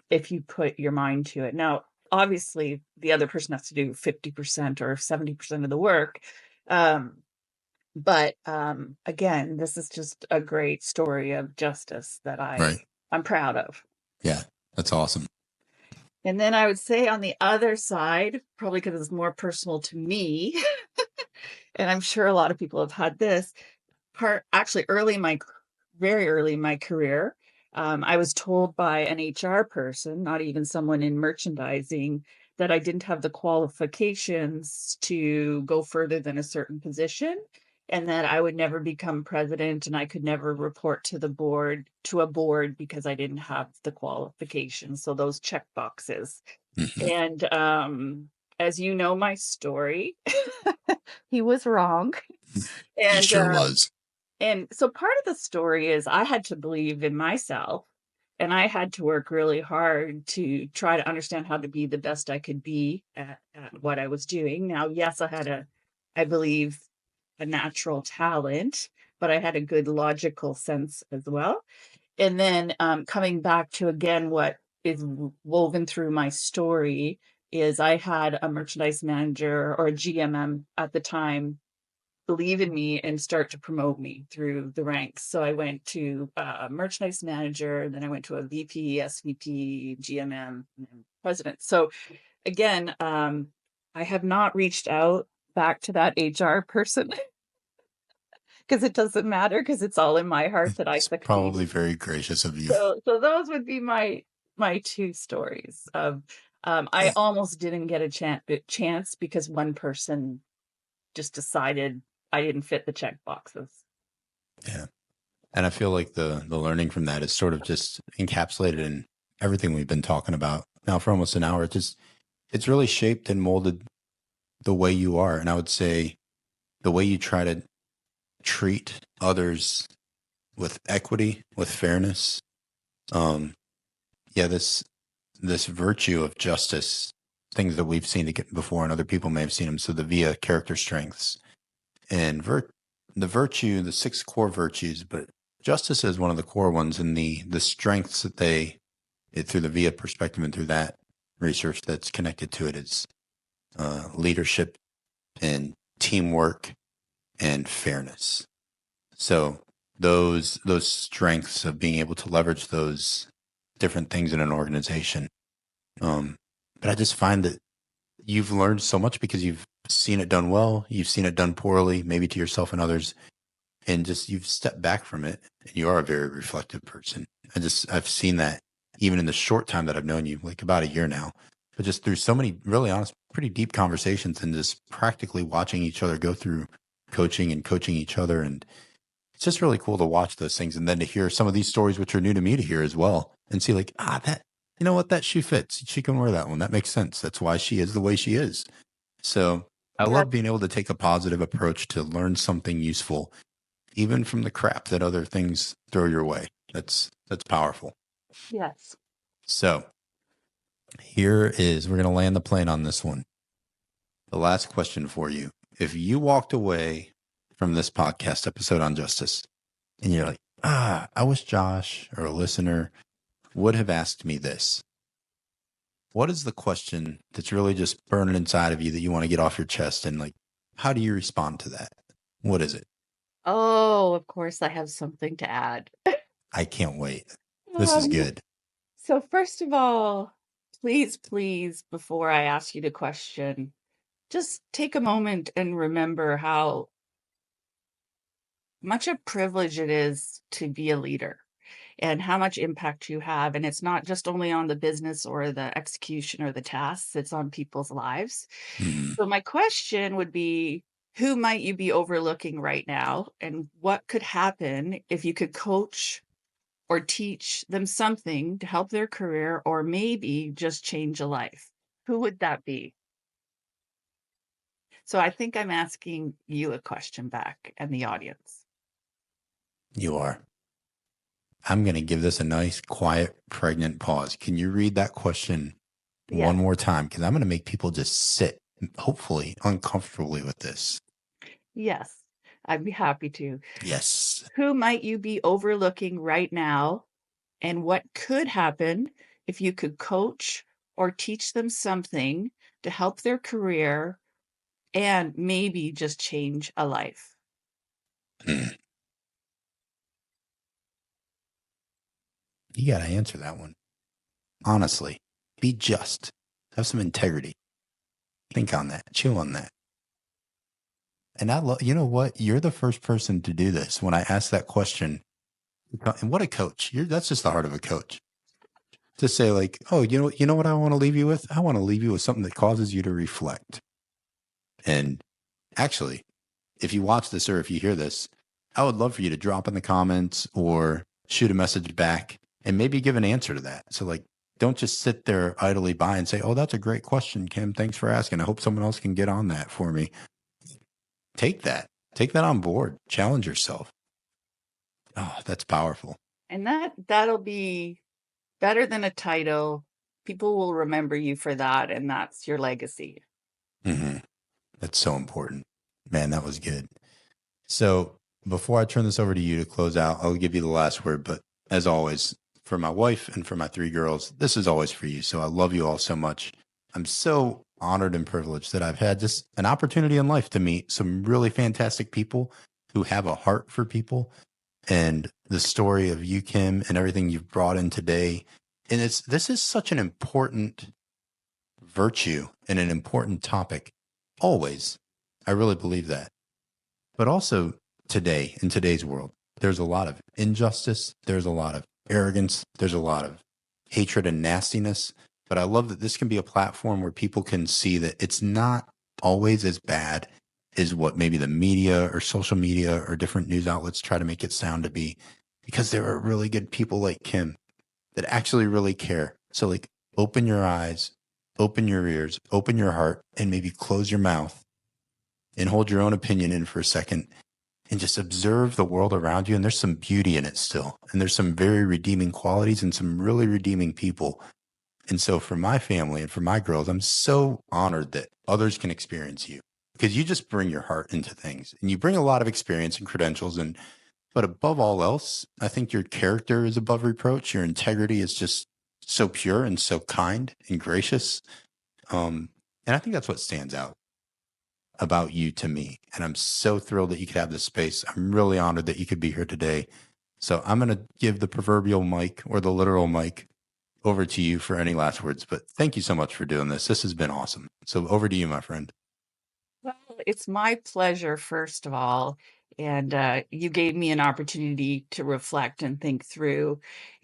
if you put your mind to it. Now, obviously, the other person has to do 50% or 70% of the work. Um, but again, this is just a great story of justice that Right. I'm proud of. Yeah. That's awesome. And then I would say on the other side, probably because it's more personal to me, and I'm sure a lot of people have had this part actually very early in my career. I was told by an HR person, not even someone in merchandising, that I didn't have the qualifications to go further than a certain position, and that I would never become president and I could never report to a board because I didn't have the qualifications. So those check boxes. Hmm. And as you know my story, he was wrong. He And sure was. and so part of the story is I had to believe in myself, and I had to work really hard to try to understand how to be the best I could be at what I was doing. Now, yes, I believe, a natural talent, but I had a good logical sense as well. And then coming back to again what is woven through my story is I had a merchandise manager or a GMM at the time believe in me and start to promote me through the ranks. So I went to merchandise manager, then I went to a VP, SVP, GMM, and president. So again, I have not reached out back to that HR person because it doesn't matter because it's all in my heart that I It's probably succeeded. very gracious of you. So those would be my two stories of I almost didn't get a chance because one person just decided I didn't fit the check boxes. Yeah. And I feel like the learning from that is sort of just encapsulated in everything we've been talking about now for almost an hour. It's really shaped and molded the way you are. And I would say the way you try to treat others with equity, with fairness. Um, yeah, this virtue of justice, things that we've seen before and other people may have seen them. So the via character strengths and the virtue, the six core virtues, but justice is one of the core ones, and the strengths that through the via perspective and through that research that's connected to it is leadership and teamwork, and fairness. So those strengths of being able to leverage those different things in an organization. But I just find that you've learned so much because you've seen it done well, you've seen it done poorly, maybe to yourself and others, and just you've stepped back from it. And you are a very reflective person. I've seen that even in the short time that I've known you, like about a year now, but just through so many really honest, pretty deep conversations and just practically watching each other go through coaching and coaching each other. And it's just really cool to watch those things and then to hear some of these stories, which are new to me to hear as well, and see like, that, you know what, that shoe fits. She can wear that one. That makes sense. That's why she is the way she is. So I love being able to take a positive approach to learn something useful, even from the crap that other things throw your way. That's powerful. Yes. So we're going to land the plane on this one. The last question for you. If you walked away from this podcast episode on justice and you're like, I wish Josh or a listener would have asked me this, what is the question that's really just burning inside of you that you want to get off your chest? And like, how do you respond to that? What is it? Oh, of course, I have something to add. I can't wait. This is good. So first of all, please, before I ask you the question, just take a moment and remember how much a privilege it is to be a leader and how much impact you have. And it's not just only on the business or the execution or the tasks, it's on people's lives. Mm-hmm. So my question would be, who might you be overlooking right now? And what could happen if you could coach or teach them something to help their career or maybe just change a life? Who would that be? So I think I'm asking you a question back and the audience. You are. I'm going to give this a nice, quiet, pregnant pause. Can you read that question one more time? Because I'm going to make people just sit, hopefully, uncomfortably with this. Yes, I'd be happy to. Yes. Who might you be overlooking right now? And what could happen if you could coach or teach them something to help their career and maybe just change a life? You got to answer that one. Honestly, be just. Have some integrity. Think on that. Chew on that. And I love, you know what? You're the first person to do this. When I asked that question, and what a coach. That's just the heart of a coach. To say like, oh, you know what I want to leave you with? I want to leave you with something that causes you to reflect. And actually, if you watch this or if you hear this, I would love for you to drop in the comments or shoot a message back and maybe give an answer to that. So like, don't just sit there idly by and say, oh, that's a great question, Kim. Thanks for asking. I hope someone else can get on that for me. Take that on board. Challenge yourself. Oh, that's powerful. And that'll be better than a title. People will remember you for that, and that's your legacy. Mm-hmm. That's so important. Man, that was good. So before I turn this over to you to close out, I'll give you the last word. But as always, for my wife and for my 3 girls, this is always for you. So I love you all so much. I'm so honored and privileged that I've had just an opportunity in life to meet some really fantastic people who have a heart for people. And the story of you, Kim, and everything you've brought in today. And this is such an important virtue and an important topic. Always. I really believe that. But also today, in today's world, there's a lot of injustice. There's a lot of arrogance. There's a lot of hatred and nastiness. But I love that this can be a platform where people can see that it's not always as bad as what maybe the media or social media or different news outlets try to make it sound to be, because there are really good people like Kim that actually really care. So like, open your eyes, open your ears, open your heart, and maybe close your mouth and hold your own opinion in for a second and just observe the world around you. And there's some beauty in it still. And there's some very redeeming qualities and some really redeeming people. And so for my family and for my girls, I'm so honored that others can experience you, because you just bring your heart into things and you bring a lot of experience and credentials. But above all else, I think your character is above reproach. Your integrity is just so pure and so kind and gracious. And I think that's what stands out. about you to me. And I'm so thrilled that you could have this space. I'm really honored that you could be here today. So I'm going to give the proverbial mic or the literal mic over to you for any last words. But thank you so much for doing this. This has been awesome. So over to you, my friend. Well, it's my pleasure, first of all. And you gave me an opportunity to reflect and think through.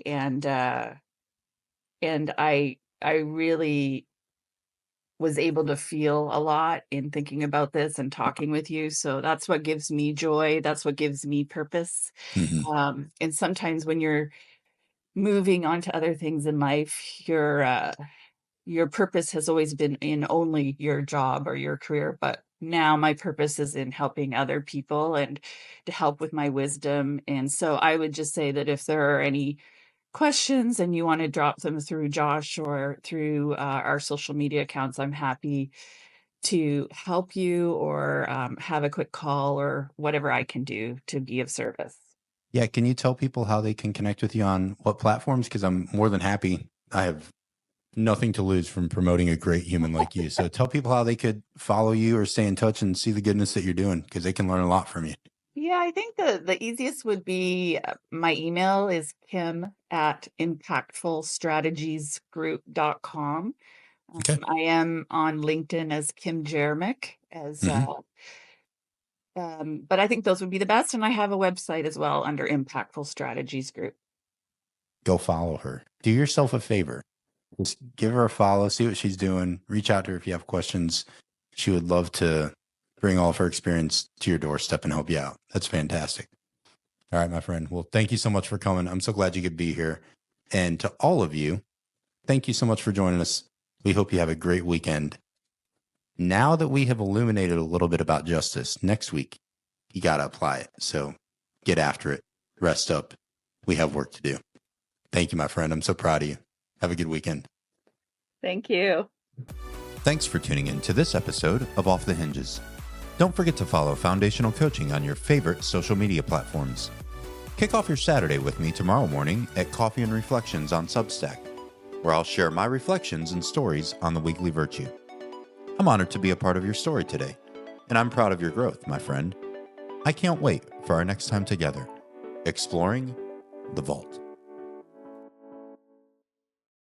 And I really was able to feel a lot in thinking about this and talking with you. So that's what gives me joy. That's what gives me purpose. Mhm. And sometimes when you're moving on to other things in life, your purpose has always been in only your job or your career, but now my purpose is in helping other people and to help with my wisdom. And so I would just say that if there are any questions and you want to drop them through Josh or through our social media accounts, I'm happy to help you or have a quick call or whatever I can do to be of service. Yeah. Can you tell people how they can connect with you on what platforms? Because I'm more than happy. I have nothing to lose from promoting a great human like you. So tell people how they could follow you or stay in touch and see the goodness that you're doing, because they can learn a lot from you. Yeah, I think the easiest would be my email is kim@impactfulstrategiesgroup.com. Okay. I am on LinkedIn as Kim Jeremic, Hmm. but I think those would be the best. And I have a website as well under Impactful Strategies Group. Go follow her. Do yourself a favor. Just give her a follow, see what she's doing. Reach out to her if you have questions. She would love to bring all of her experience to your doorstep and help you out. That's fantastic. All right, my friend. Well, thank you so much for coming. I'm so glad you could be here. And to all of you, thank you so much for joining us. We hope you have a great weekend. Now that we have illuminated a little bit about justice, next week, you got to apply it. So get after it. Rest up. We have work to do. Thank you, my friend. I'm so proud of you. Have a good weekend. Thank you. Thanks for tuning in to this episode of Off the Hinges. Don't forget to follow Foundational Coaching on your favorite social media platforms. Kick off your Saturday with me tomorrow morning at Coffee and Reflections on Substack, where I'll share my reflections and stories on the weekly virtue. I'm honored to be a part of your story today, and I'm proud of your growth, my friend. I can't wait for our next time together, exploring the vault.